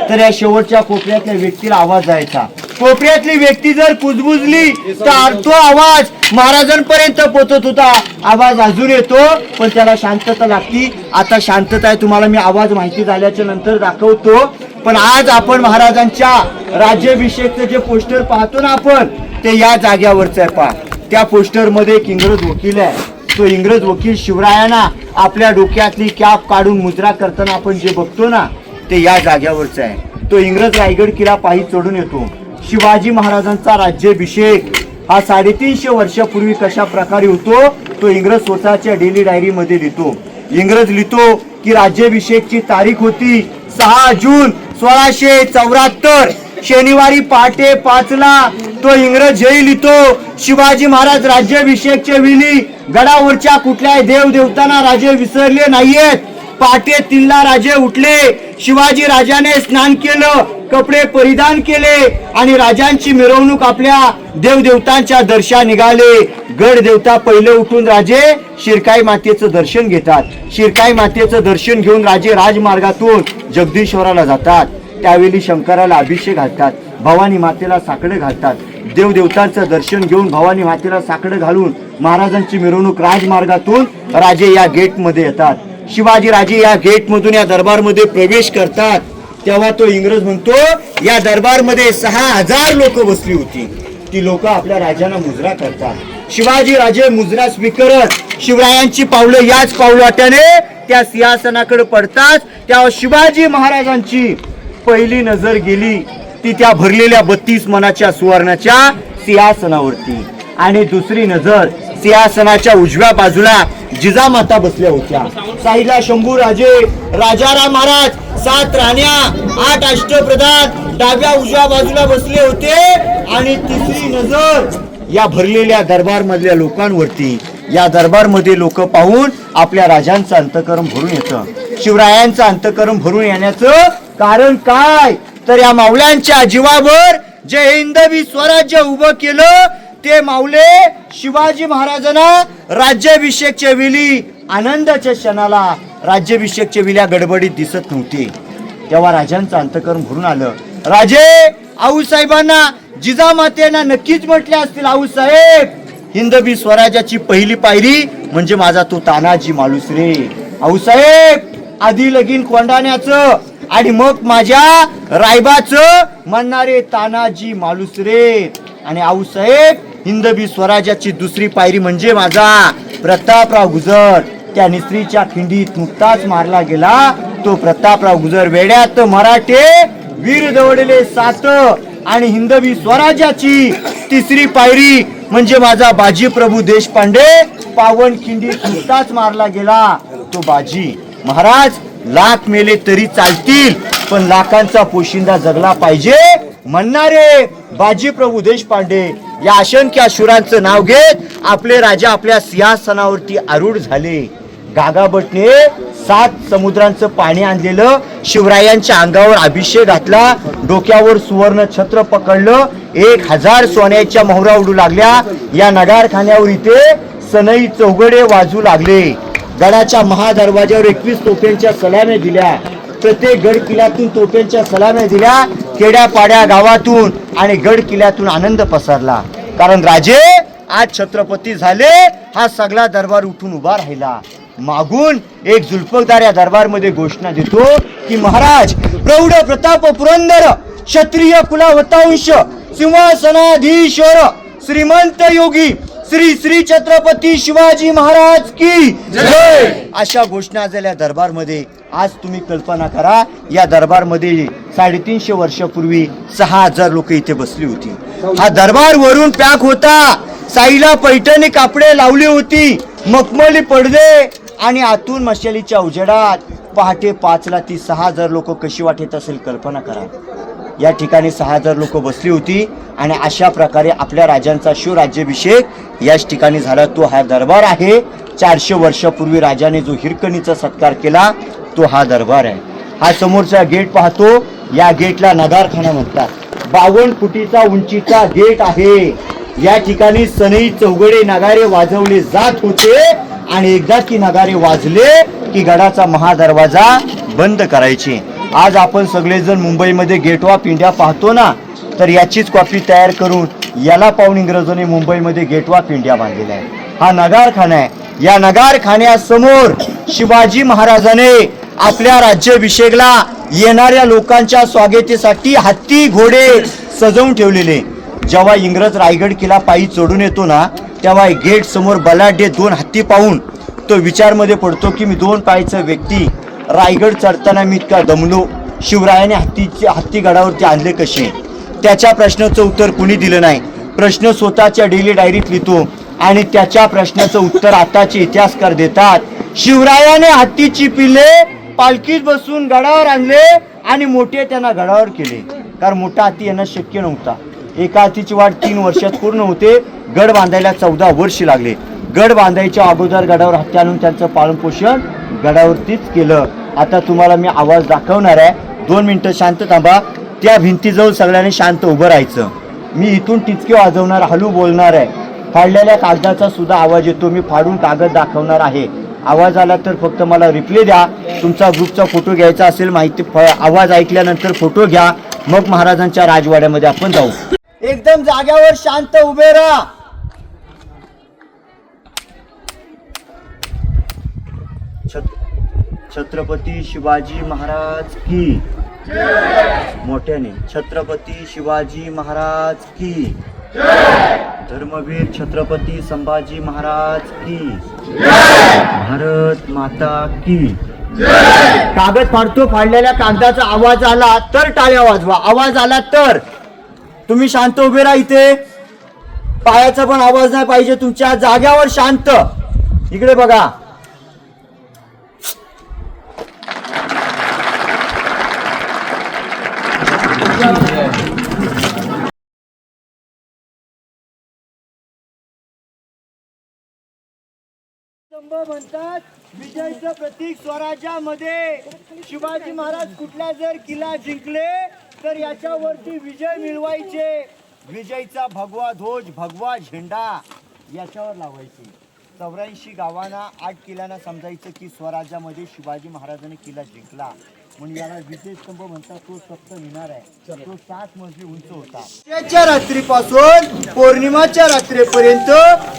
तर या शेवटच्या कोपऱ्यातल्या व्यक्तीला आवाज जायचा. कोपऱ्यातली व्यक्ती जर कुजबुजली तर तो आवाज महाराजांपर्यंत पोहोचत होता. आवाज अजून येतो पण त्याला शांतता लागती. आता शांतता आहे, तुम्हाला मी आवाज माहिती झाल्याच्या नंतर दाखवतो. पण आज आपण महाराजांच्या राज्याभिषेकचं जे पोस्टर पाहतो ना आपण, ते या जाग्यावरचं आहे. पहा, त्या पोस्टर मध्ये एक इंग्रज वकील आहे. तो इंग्रज वकील शिवरायांना आपल्या डोक्यातली कॅप काढून मुद्रा करताना आपण जे बघतो ना, ते या जाग्यावरच आहे. तो इंग्रज रायगड किल्ला पायी चढून येतो. शिवाजी महाराजांचा राज्याभिषेक हा 350 वर्षापूर्वी कशा प्रकारे होतो तो इंग्रज स्वतःच्या डेली डायरी मध्ये लिहितो. इंग्रज लिहितो की राज्याभिषेकची तारीख होती 6 जून 1674, शनिवारी पहाटे 5ला. तो इंग्रज हे लिहितो, शिवाजी महाराज राज्याभिषेकच्या वेळी गडावरच्या कुठल्याही देव देवतांना राजे विसरले नाहीयेत. पहाटे 3ला राजे उठले. शिवाजी राजाने स्नान केलं, कपडे परिधान केले आणि राजांची मिरवणूक आपल्या देवदेवतांच्या दर्शना निघाले. गड देवता पहिले उठून राजे शिरकाई मातेचं दर्शन घेतात. शिरकाई मातेचं दर्शन घेऊन राजे राजमार्गातून जगदीश्वराला जातात. त्यावेळी शंकराला अभिषेक घालतात, भवानी मातेला साकडे घालतात. देवदेवतांचं दर्शन घेऊन भवानी मातेला साकडे घालून महाराजांची मिरवणूक राजमार्गातून राजे या गेट मध्ये येतात. शिवाजी राजे या गेट मधून या दरबारमध्ये प्रवेश करतात. तेव्हा तो इंग्रज म्हणतो, या दरबारमध्ये 6000 लोक बसली होती. ती लोक आपल्या राजांना मुजरा करतात. शिवाजी राजे मुजरा स्वीकारत शिवरायांची पावलं याच पावलाट्याने त्या सिंहासनाकडे पडतात. तेव्हा शिवाजी महाराजांची पहिली नजर गेली ती त्या भरलेल्या 32 मनाच्या सुवर्णाच्या सिंहासनावरती, आणि दुसरी नजर सिंहासनाच्या उजव्या बाजूला जिजामाता बसल्या होत्या. साईडला शंभू राजे, राजाराम महाराज, 7 राण्या, 8 अष्टप्रधान डाव्या उजव्या बाजूला बसले होते. आणि तिसरी नजर या भरलेल्या दरबार मधल्या लोकांवरती. या दरबार मध्ये लोक पाहून आपल्या राजांचं अंतःकरण भरून येतं. शिवरायांचं अंतःकरण भरून येण्याचं कारण काय, तर या मावल्यांच्या जीवावर जे हिंदवी स्वराज्य उभं केलं ते मावले शिवाजी महाराजांना राज्याभिषेकच्या वेळी, आनंदाच्या क्षणाला राज्याभिषेकच्या वेळी गडबडीत दिसत नव्हते. तेव्हा राजांचं अंतःकरण भरून आलं. राजे आऊसाहेबांना, जिजामातेंना नक्कीच म्हटले असतील, आऊसाहेब हिंदवी स्वराज्याची पहिली पायरी म्हणजे माझा तो तानाजी मालुसरे. आऊसाहेब आधी लगीन कोंडाण्याचं आणि मग माझ्या रायबाचं म्हणणारे तानाजी मालुसरे. आणि आऊसाहेब हिंदवी स्वराज्याची दुसरी पायरी म्हणजे माझा प्रतापराव गुजर. त्या निस्त्रीच्या खिंडीत नुकताच मारला गेला तो प्रतापराव गुजर. वेड्यात मराठे वीर दवडले 7. आणि हिंदवी स्वराज्याची तिसरी पायरी म्हणजे माझा बाजी प्रभू देशपांडे. पावन खिंडीत नुकताच मारला गेला तो बाजी. महाराज लाख मेले तरी चालतील पण लाखांचा पोशिंदा जगला पाहिजे म्हणणारे बाजी प्रभू देशपांडे या असंख्य शूरांचं नाव घेत आपले राजा आपल्या सिंहासनावरती आरूढ झाले. गागाभटने 7 समुद्रांचं पाणी आणलेलं, शिवरायांच्या अंगावर अभिषेक घातला, डोक्यावर सुवर्ण छत्र पकडलं, 1000 सोन्याच्या मोहरा उडू लागल्या. या नगारखान्यावर इथे सनई चौघडे वाजू लागले. गडाच्या महादरवाज्यावर 21 तोफांच्या सलाम्या दिल्या. प्रत्येक गड किल्ल्यातून तोफांच्या सलाम्या दिल्या. खेड्यापाड्या गावातून आणि गड किल्ल्यातून आनंद पसरला. कारण राजे आज छत्रपती झाले. हा सगळा दरबार उठून उभा राहिला. मागून एक जुल्फकार या दरबारमध्ये घोषणा देतो की महाराज प्रौढ प्रताप पुरंदर क्षत्रिय कुलावतांश सिंहासनाधीश्वर श्रीमंत योगी श्री श्री छत्रपती शिवाजी महाराज की जय अशा घोषणा झाल्या दरबारमध्ये. आज तुम्ही कल्पना करा, या दरबारमध्ये 350 वर्षापूर्वी 6000 लोक इथे बसली होती. हा दरबार वरून पॅक होता, साईला पैठणी कापडे लावली होती, मखमली पडदे आणि आतून मशालीच्या उजेडात पहाटे 5ला ती 6000 लोक कशी वाटत असेल कल्पना करा. या ठिकाणी 6000 लोक बसली होती आणि अशा प्रकारे आपल्या राजांचा शिवराज्याभिषेक याच ठिकाणी झाला. तो हा दरबार आहे. 400 वर्षापूर्वी राजाने जो हिरकणीचा सत्कार केला तो हा दरबार आहे. हा समोरचा गेट पाहतो, या गेटला नगारखाना म्हणतात. 52 फुटीचा उंचीचा गेट आहे. या ठिकाणी सनई चौघडे नगारे वाजवले जात होते आणि एकदा की नगारे वाजले की गडाचा महादरवाजा बंद करायचे. आज आपण सगळेजण मुंबईमध्ये गेट ऑफ इंडिया पाहतो ना, तर याचीच कॉपी तयार करून याला पाहून इंग्रजांनी मुंबईमध्ये गेट ऑफ इंडिया बांधलेला आहे. हा नगारखाना आहे. या नगारखान्यासमोर शिवाजी महाराजाने आपल्या राज्याभिषेकला येणाऱ्या लोकांच्या स्वागतासाठी हत्ती घोडे सजवून ठेवलेले. जेव्हा इंग्रज रायगड किल्ला पायी चढून येतो ना, तेव्हा गेट समोर बलाढ्य 2 हत्ती पाहून तो विचारमध्ये पडतो की मी 2 पायचा व्यक्ती रायगड चढताना मी इतका दमलो, शिवरायाने हत्ती गडावरती आणले कसे? त्याच्या प्रश्नाचं उत्तर कुणी दिलं नाही. प्रश्न स्वतःच्या डेली डायरीत लिहितो आणि त्याच्या प्रश्नाचं उत्तर आताचे इतिहासकार देतात. शिवरायाने हत्तीची पिल्ले पालखीत बसून गडावर आणले आणि मोठे त्यांना गडावर केले, कारण मोठा हत्ती येणं शक्य नव्हता. एका हत्तीची वाढ 3 वर्षात पूर्ण होते. गड बांधायला 14 वर्ष लागले. गड बांधायच्या अगोदर गडावर हत्ती आणून त्यांचं पालनपोषण गडावरतीच केलं. आता तुम्हाला मी आवाज दाखवणार आहे. 2 मिनिटं शांत थांबा. त्या भिंतीजवळ सगळ्यांनी शांत उभं राहायचं. मी इथून टिचके वाजवणार, हलू बोलणार आहे. फाडलेल्या कागदाचा सुद्धा आवाज येतो. मी फाडून कागद दाखवणार आहे. आवाज आला तर फक्त मला रिप्ले द्या. तुमचा ग्रुपचा फोटो घ्यायचा असेल, माहिती आवाज ऐकल्यानंतर फोटो घ्या. मग महाराजांच्या राजवाड्यामध्ये आपण जाऊ. एकदम जाग्यावर शांत उभे राहा. छत्रपती शिवाजी महाराज की मोठ्याने. छत्रपती शिवाजी महाराज की. धर्मवीर छत्रपती संभाजी महाराज की. भारत माता की. कागद फाडतो. फाडलेल्या कागदाचा आवाज आला तर टाळ्या वाजवा. आवाज आला तर तुम्ही शांत उभे राहा. इथे पायाचा पण आवाज नाही पाहिजे. तुमच्या जाग्यावर शांत. इकडे बघा. म्हणतात विजयचं प्रतीक स्वराज्यामध्ये. शिवाजी महाराज कुठला जर किल्ला जिंकले तर याच्यावरती विजय मिळवायचे. विजयचा भगवा ध्वज, भगवा झेंडा याच्यावर लावायचे. 84 गावांना 8 किल्ल्यांना समजायचं की स्वराज्यामध्ये शिवाजी महाराजांनी किल्ला जिंकला, म्हणून याला विजय स्तंभ म्हणतात. तो सप्त मिनार आहे. तो 7 मजली उंच होता. त्याच्या रात्रीपासून पौर्णिमाच्या रात्रीपर्यंत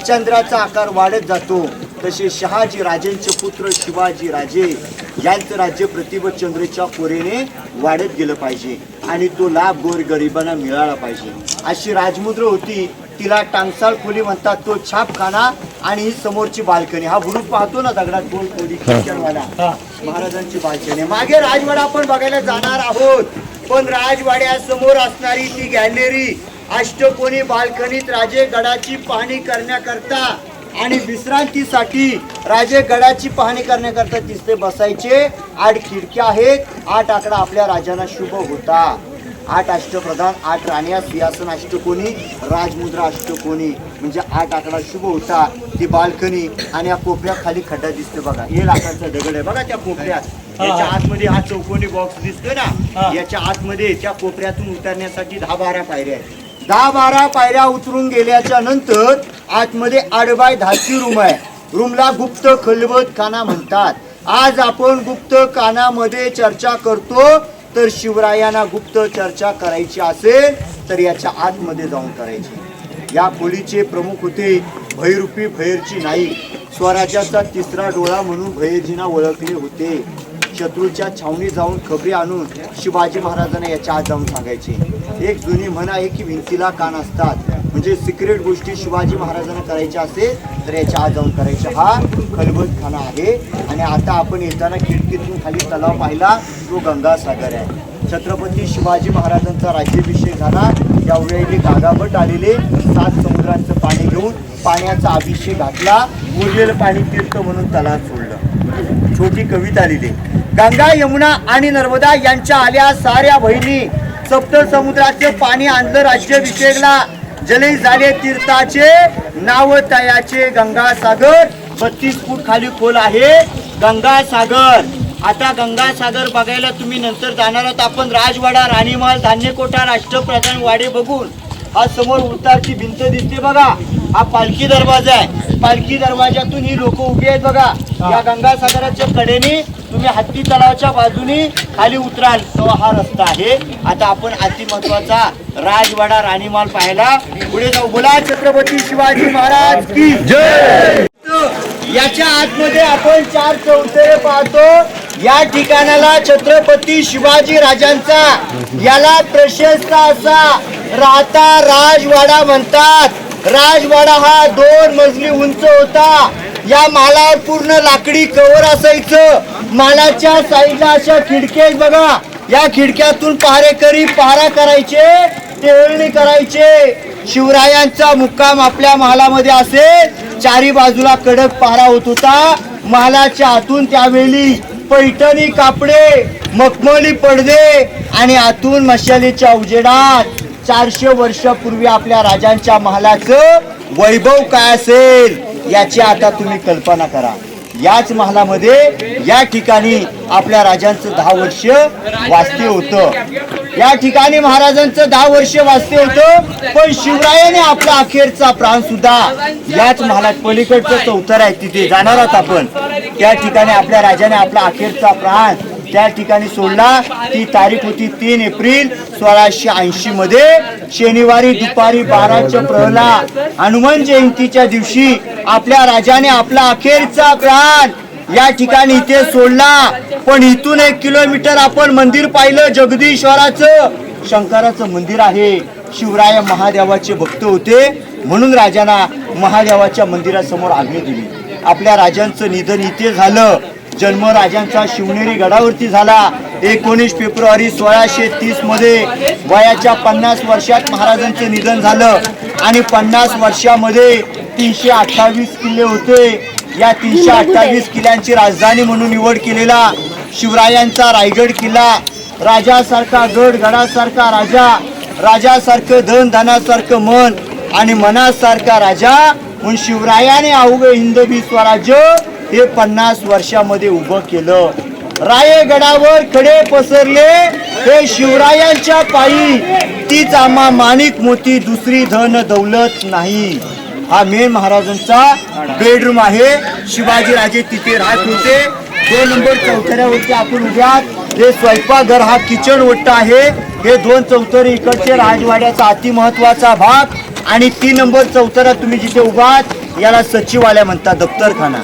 चंद्राचा आकार वाढत जातो. तसे शहाजी राजेंचे पुत्र शिवाजी राजे यांचं राज्य प्रतिभ चंद्राच्या कोरेने वाढत गेलं पाहिजे आणि तो लाभ गोरगरिबांना मिळाला पाहिजे. अशी राजमुद्रा होती. तिला टांगसाळ खोली म्हणतात. तो छापखाना आणि ही समोरची बाल्कनी. हा बुरुज पाहतो ना दगडात गोल खोली किचनवाला, महाराजांची बाल्कनी. मागे राजवाडा आपण बघायला जाणार आहोत. पण राजवाड्यासमोर असणारी ती गॅलरी, अष्टकोनी बाल्कनीत राजे गडाची पाहणी करण्याकरता आणि विश्रांतीसाठी राजे गडाची पाहणी करण्याकरता तिथे बसायचे. 8 खिडक्या आहेत. 8 आकडा आपल्या राजांना शुभ होता. 8 अष्टप्रधान, 8 राण्या, सिंहासन अष्टकोनी, राजमुद्रा अष्टकोनी, म्हणजे 8 आकडा शुभ होता. ती बाल्कनी आणि या कोपऱ्यात खाली खड्डा दिसतो बघा. हे लाकडाचा दगड आहे बघा त्या कोपऱ्यात. याच्या आतमध्ये हा चौकोनी बॉक्स दिसतोय ना, याच्या आतमध्ये त्या कोपऱ्यातून उतरण्यासाठी 10-12 पायऱ्या आहेत. 10-12 पायऱ्या उतरून गेल्याच्या नंतर आतमध्ये 8x10 रूम आहे. रूमला गुप्त खलबत खाना म्हणतात. आज आपण गुप्त खानामध्ये चर्चा करतो. तर शिवरायांना गुप्त चर्चा करायची असेल तर याच्या आतमध्ये जाऊन करायची. या खोलीचे प्रमुख होते भैरूपी भैरजी नाईक. स्वराज्याचा 3रा डोळा म्हणून भैरजींना ओळखले होते. शत्रूच्या छावणी जाऊन खबरी आणून शिवाजी महाराजांना याच्या आत जाऊन सांगायचे. एक जुनी म्हण आहे की भिंतीला कान असतात. म्हणजे सिक्रेट गोष्टी शिवाजी महाराजांना करायच्या असेल तर याच्या आत जाऊन करायचा हा खलबतखाना आहे. आणि आता आपण येताना खिडकीतून खाली तलाव पाहिला, तो गंगासागर आहे. छत्रपती शिवाजी महाराजांचा राज्याभिषेक झाला त्यावेळी गागाभट आलेले 7 समुद्रांचं पाणी घेऊन पाण्याचा अभिषेक घातला, उरलेलं पाणी तीर्थ म्हणून तलावात सोडलं. छोटी कविता लिहिली. गंगा यमुना आणि नर्मदा यांच्या आल्या साऱ्या बहिणी, सप्त समुद्राचे पाणी आणलं राज्याभिषेकला, जले झाले तीर्थाचे नाव तयाचे गंगासागर. 32 फूट खाली खोल आहे गंगासागर. आता गंगासागर बघायला तुम्ही नंतर जाणार आहात आपण. राजवाडा, राणीमहाल, धान्यकोठा, राष्ट्रप्रधान वाडे बघून हा समोर उतारची भिंत दिसते बघा, हा पालखी दरवाजा आहे. पालखी दरवाजातून ही लोक उभी आहेत बघा. या गंगासागराच्या कडेने तुम्ही हत्ती तलावाच्या बाजूने खाली उतराल तेव्हा हा रस्ता आहे. आता आपण अति महत्वाचा राजवाडा, राणीमहाल पाहायला पुढे जाऊ. बोला छत्रपती शिवाजी महाराज की जय. याच्या आतमध्ये आपण 4 चौथरे पाहतो. या ठिकाणाला छत्रपती शिवाजी राजांचा याला प्रशस्त असा राहता राजवाडा म्हणतात. राजवाडा हा 2 मजली उंच होता. या मालावर पूर्ण लाकडी कवर असायचं. मालाच्या साईडला अशा खिडक्या बघा, या खिडक्यातून पहारेकरी पहारा करायचे, टेहळणी करायचे. शिवरायांचा मुक्काम आपल्या महालामध्ये असेल, चारी बाजूला कडक पहारा होत होता. महालाच्या आतून त्यावेळी पैठणी कापडे, मखमली पडदे आणि आतून मशालीच्या उजेडात 400 वर्षापूर्वी आपल्या राजांच्या महालाचं वैभव काय असेल याची आता तुम्ही कल्पना करा. याच महालामध्ये या ठिकाणी आपल्या राजांचं 10 वर्ष वास्तव्य होतं. या ठिकाणी महाराजांचं 10 वर्ष वास्तव्य होतं. पण शिवरायाने आपला अखेरचा प्राण सुद्धा याच महालात, पलीकडचं चौथर आहे तिथे जाणार आहोत आपण, त्या ठिकाणी आपल्या राजाने आपला अखेरचा प्राण त्या ठिकाणी सोडला. ती तारीख होती 3 एप्रिल 1680 मध्ये, शनिवारी दुपारी 12च्या प्रहरला हनुमान जयंतीच्या दिवशी आपल्या राजाने आपला अखेरचा प्राण या ठिकाणी इथे सोडला. पण इथून 1 किलोमीटर आपण मंदिर पाहिलं, जगदीश्वराचं शंकराचं मंदिर आहे. शिवराय महादेवाचे भक्त होते म्हणून राजांना महादेवाच्या मंदिरासमोर आज्ञा दिली. आपल्या राजांचं निधन इथे झालं. जन्म राजांचा शिवनेरी गडावरती झाला 19 फेब्रुवारी 1630 मध्ये. वयाच्या 50 वर्षात महाराजांचं निधन झालं आणि 50 वर्षामध्ये 328 किल्ले होते. या 328 किल्ल्यांची राजधानी म्हणून निवड केलेला शिवरायांचा रायगड किल्ला. राजासारखा गड, गडासारखा राजा, राजासारखं धन, धनासारखं मन आणि मनासारखा राजा म्हणून शिवरायाने अवघे हिंदवी स्वराज्य हे 50 वर्षामध्ये उभं केलं. रायगडावर खडे पसरले हे शिवरायांच्या पायी. तीच आम्हा माणिक मोती, दुसरी धन दौलत नाही. हा मेन महाराजांचा बेडरूम आहे. शिवाजी राजे तिथे राहत होते. 2 नंबर चौथऱ्यावरती आपण उभ्यात. हे स्वयंपाकघर, हा किचन ओटा आहे. हे 2 चौथरे इकडचे राजवाड्याचा अति महत्वाचा भाग. आणि 3 नंबर चौथरा तुम्ही जिथे उभात याला सचिवालय म्हणतात, दफ्तरखाना.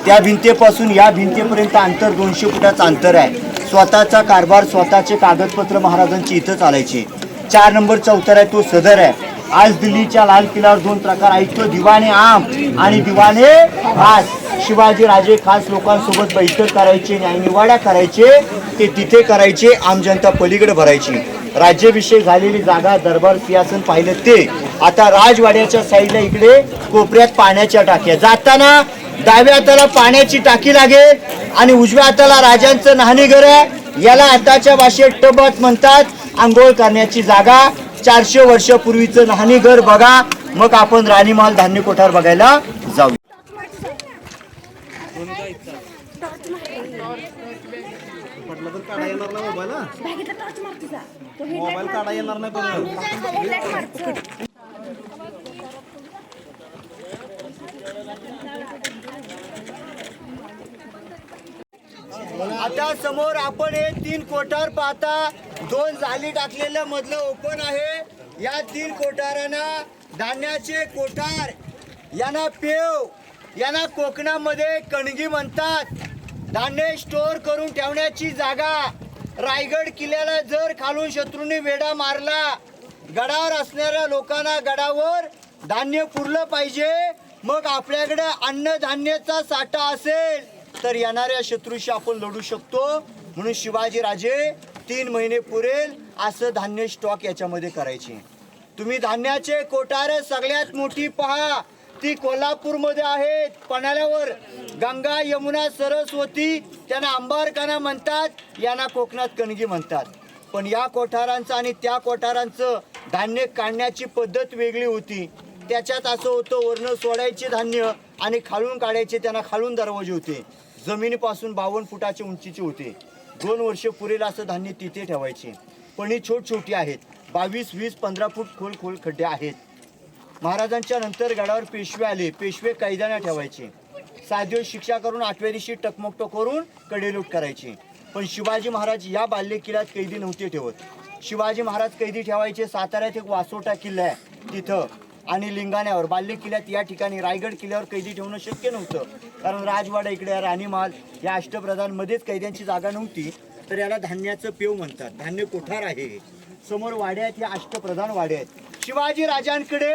त्या भिंतीपासून या भिंतीपर्यंत अंतर 200 फुटाचं अंतर आहे. स्वतःचा कारभार, स्वतःचे कागदपत्र महाराजांची इथं चालायचे. 4 नंबर चौथरा आहे तो सदर आहे. आज दिल्लीच्या लाल किल्ल्यावर 2 प्रकार आहेत, तो दिवाणे आम आणि दिवाणे खास. शिवाजी राजे खास लोकांसोबत बैठक करायचे, न्यायनिवाडा करायचे, ते तिथे करायचे. आम जनता पलीकडे भरायची. राज्याभिषेक झालेली जागा, दरबार सिंहासन पाहिलं ते. आता राजवाड्याच्या साईडला इकडे कोपऱ्यात पाण्याच्या टाक्या. जाताना डाव्या हाताला पाण्याची टाकी लागेल आणि उजव्या हाताला राजांचं न्हाणीघर आहे. याला आताच्या भाषेत टबत म्हणतात. आंघोळ करण्याची जागा. 400 वर्षापूर्वीचं न्हाणीघर बघा. मग आपण राणीमहाल, धान्यकोठार बघायला जाऊ. आता समोर आपण हे 3 कोठार पाहता. 2 जाली टाकलेलं मधलं ओपन आहे. या 3 कोठारांना धान्याचे कोठार, यांना पेव, यांना कोकणामध्ये कणगी म्हणतात. धान्य स्टोअर करून ठेवण्याची जागा. रायगड किल्ल्याला जर खालून शत्रूने वेढा मारला, गडावर असणाऱ्या लोकांना गडावर धान्य पुरलं पाहिजे. मग आपल्याकडे अन्नधान्याचा साठा असेल तर येणाऱ्या शत्रूशी आपण लढू शकतो. म्हणून शिवाजी राजे 3 महिने पुरेल असं धान्य स्टॉक याच्यामध्ये करायचे. तुम्ही धान्याचे कोठारे सगळ्यात मोठी पहा, ती कोल्हापूरमध्ये आहेत. पन्हाळ्यावर गंगा यमुना सरस्वती, त्यांना अंबारकाना म्हणतात, यांना कोकणात कणगी म्हणतात. पण या कोठारांचं आणि त्या कोठारांचं धान्य काढण्याची पद्धत वेगळी होती. त्याच्यात असं होतं, वर्ण सोडायचे धान्य आणि खालून काढायचे, त्यांना खालून दरवाजे होते. जमिनीपासून 52 फुटाच्या उंचीचे होते. 2 वर्ष पुरेल असं धान्य तिथे ठेवायचे. पण ही छोटी आहेत, 22, 20, 15 फूट खोल खड्डे आहेत. महाराजांच्या नंतर गडावर पेशवे आले. पेशवे कैद्यांना ठेवायचे. 7 दिवस शिक्षा करून 8व्या दिवशी टकमकटो करून कडेलूट करायची. पण शिवाजी महाराज या बाल्य किल्ल्यात कैदी नव्हते ठेवत. शिवाजी महाराज कैदी ठेवायचे साताऱ्यात एक वासोटा किल्ला आहे तिथं, आणि लिंगाण्यावर. बाल्य किल्ल्यात या ठिकाणी रायगड किल्ल्यावर कैदी ठेवणं शक्य नव्हतं, कारण राजवाडा इकडे, राणीमाल या अष्टप्रधानमध्येच कैद्यांची जागा नव्हती. तर याला धान्याचं पेव म्हणतात. धान्य कोठार आहे. समोर वाड्या आहेत, या अष्टप्रधान वाड्या आहेत. शिवाजी राजांकडे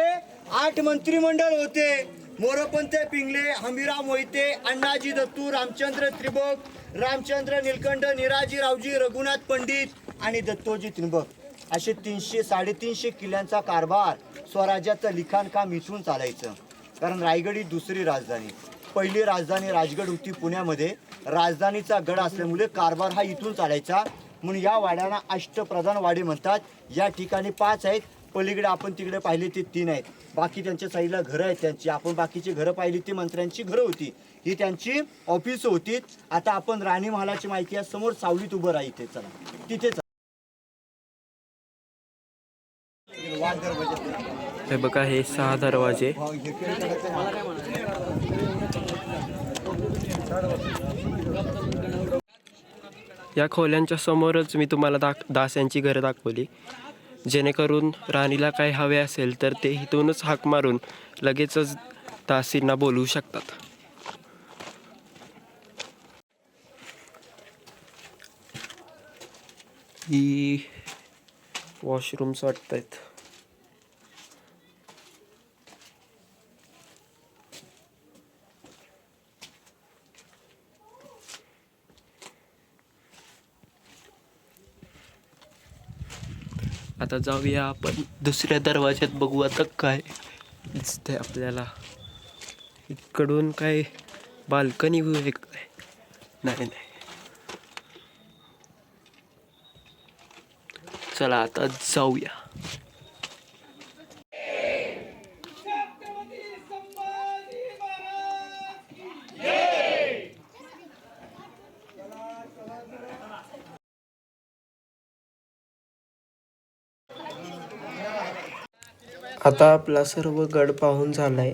8 मंत्रिमंडळ होते. मोरपंत पिंगले, हमीराव मोहिते, अण्णाजी दत्तू, रामचंद्र त्रिंबक, रामचंद्र निलकंठ, निराजी रावजी, रघुनाथ पंडित आणि दत्तोजी त्रिंबक, असे 300-350 किल्ल्यांचा कारभार स्वराज्याचं लिखाणकाम इथून चालायचं. कारण रायगड ही दुसरी राजधानी. पहिली राजधानी राजगड होती पुण्यामध्ये. राजधानीचा गड असल्यामुळे कारभार हा इथून चालायचा. म्हणून या वाड्यांना अष्टप्रधान वाडे म्हणतात. या ठिकाणी 5 आहेत. पलीकडे आपण तिकडे पाहिले ते 3 आहेत. बाकी त्यांच्या साईडला घरं आहेत त्यांची. आपण बाकीची घरं पाहिली ती मंत्र्यांची घरं होती. ही त्यांची ऑफिस होती. आता आपण राणी महालाची माहिती आहे. समोर सावलीत उभं राहायचे. चला तिथे हे बघा, हे 6 दरवाजे. या खोल्यांच्या समोरच मी तुम्हाला दास्यांची घरं दाखवली, जेणेकरून राणीला काय हवे असेल तर ते इथूनच हाक मारून लगेचच दासींना बोलवू शकतात. ही वॉशरूम्स वाटत आहेत. आता जाऊया आपण दुसऱ्या दरवाज्यात, बघू आता काय दिसतंय आपल्याला. इकडून काय बाल्कनी व्ह्यू आहे काय? नाही. चला आता जाऊया. आता आपला सर्व गड पाहून झालाय.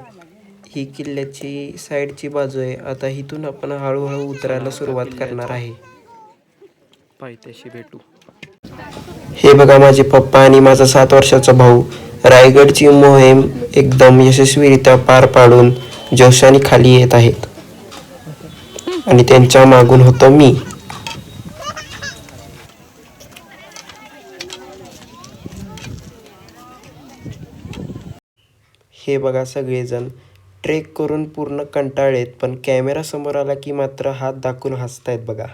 ही किल्ल्याची साईडची बाजू आहे. आता इथून आपण हळूहळू उतरायला सुरुवात करणार आहे. पायथ्याशी भेटू. हे बघा, माझे पप्पा आणि माझा 7 वर्षाचा भाऊ रायगडची मोहीम एकदम यशस्वीरित्या पार पाडून जोशाने खाली येत आहेत. आणि त्यांच्या मागून होतो मी. हे बघा, सगळेजण ट्रेक करून पूर्ण कंटाळलेत, पण कॅमेरा समोर आला की मात्र हात दाखवून हसतायत बघा.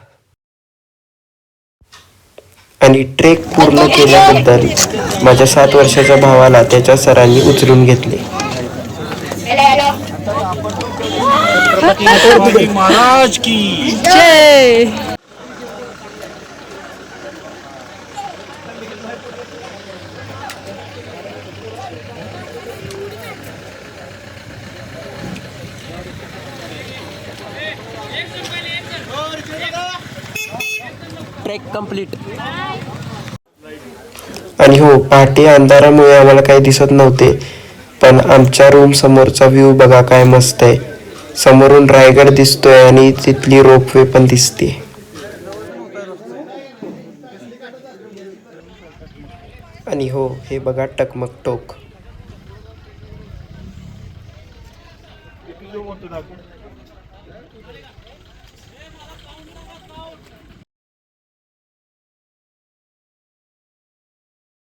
आणि ट्रेक पूर्ण केल्याबद्दल माझ्या 7 वर्षाच्या भावाला त्याच्या सरांनी उचलून घेतले. महाराज की जय. Trek complete. आणि हो, पहाटे अंधारामुळे आम्हाला काही दिसत नव्हते, पण आमच्या रूम समोरचा व्ह्यू बघा काय मस्त आहे. समोरून रायगड दिसतोय आणि तिथली रोपवे पण दिसते. आणि हो, हे बघा टकमक टोक.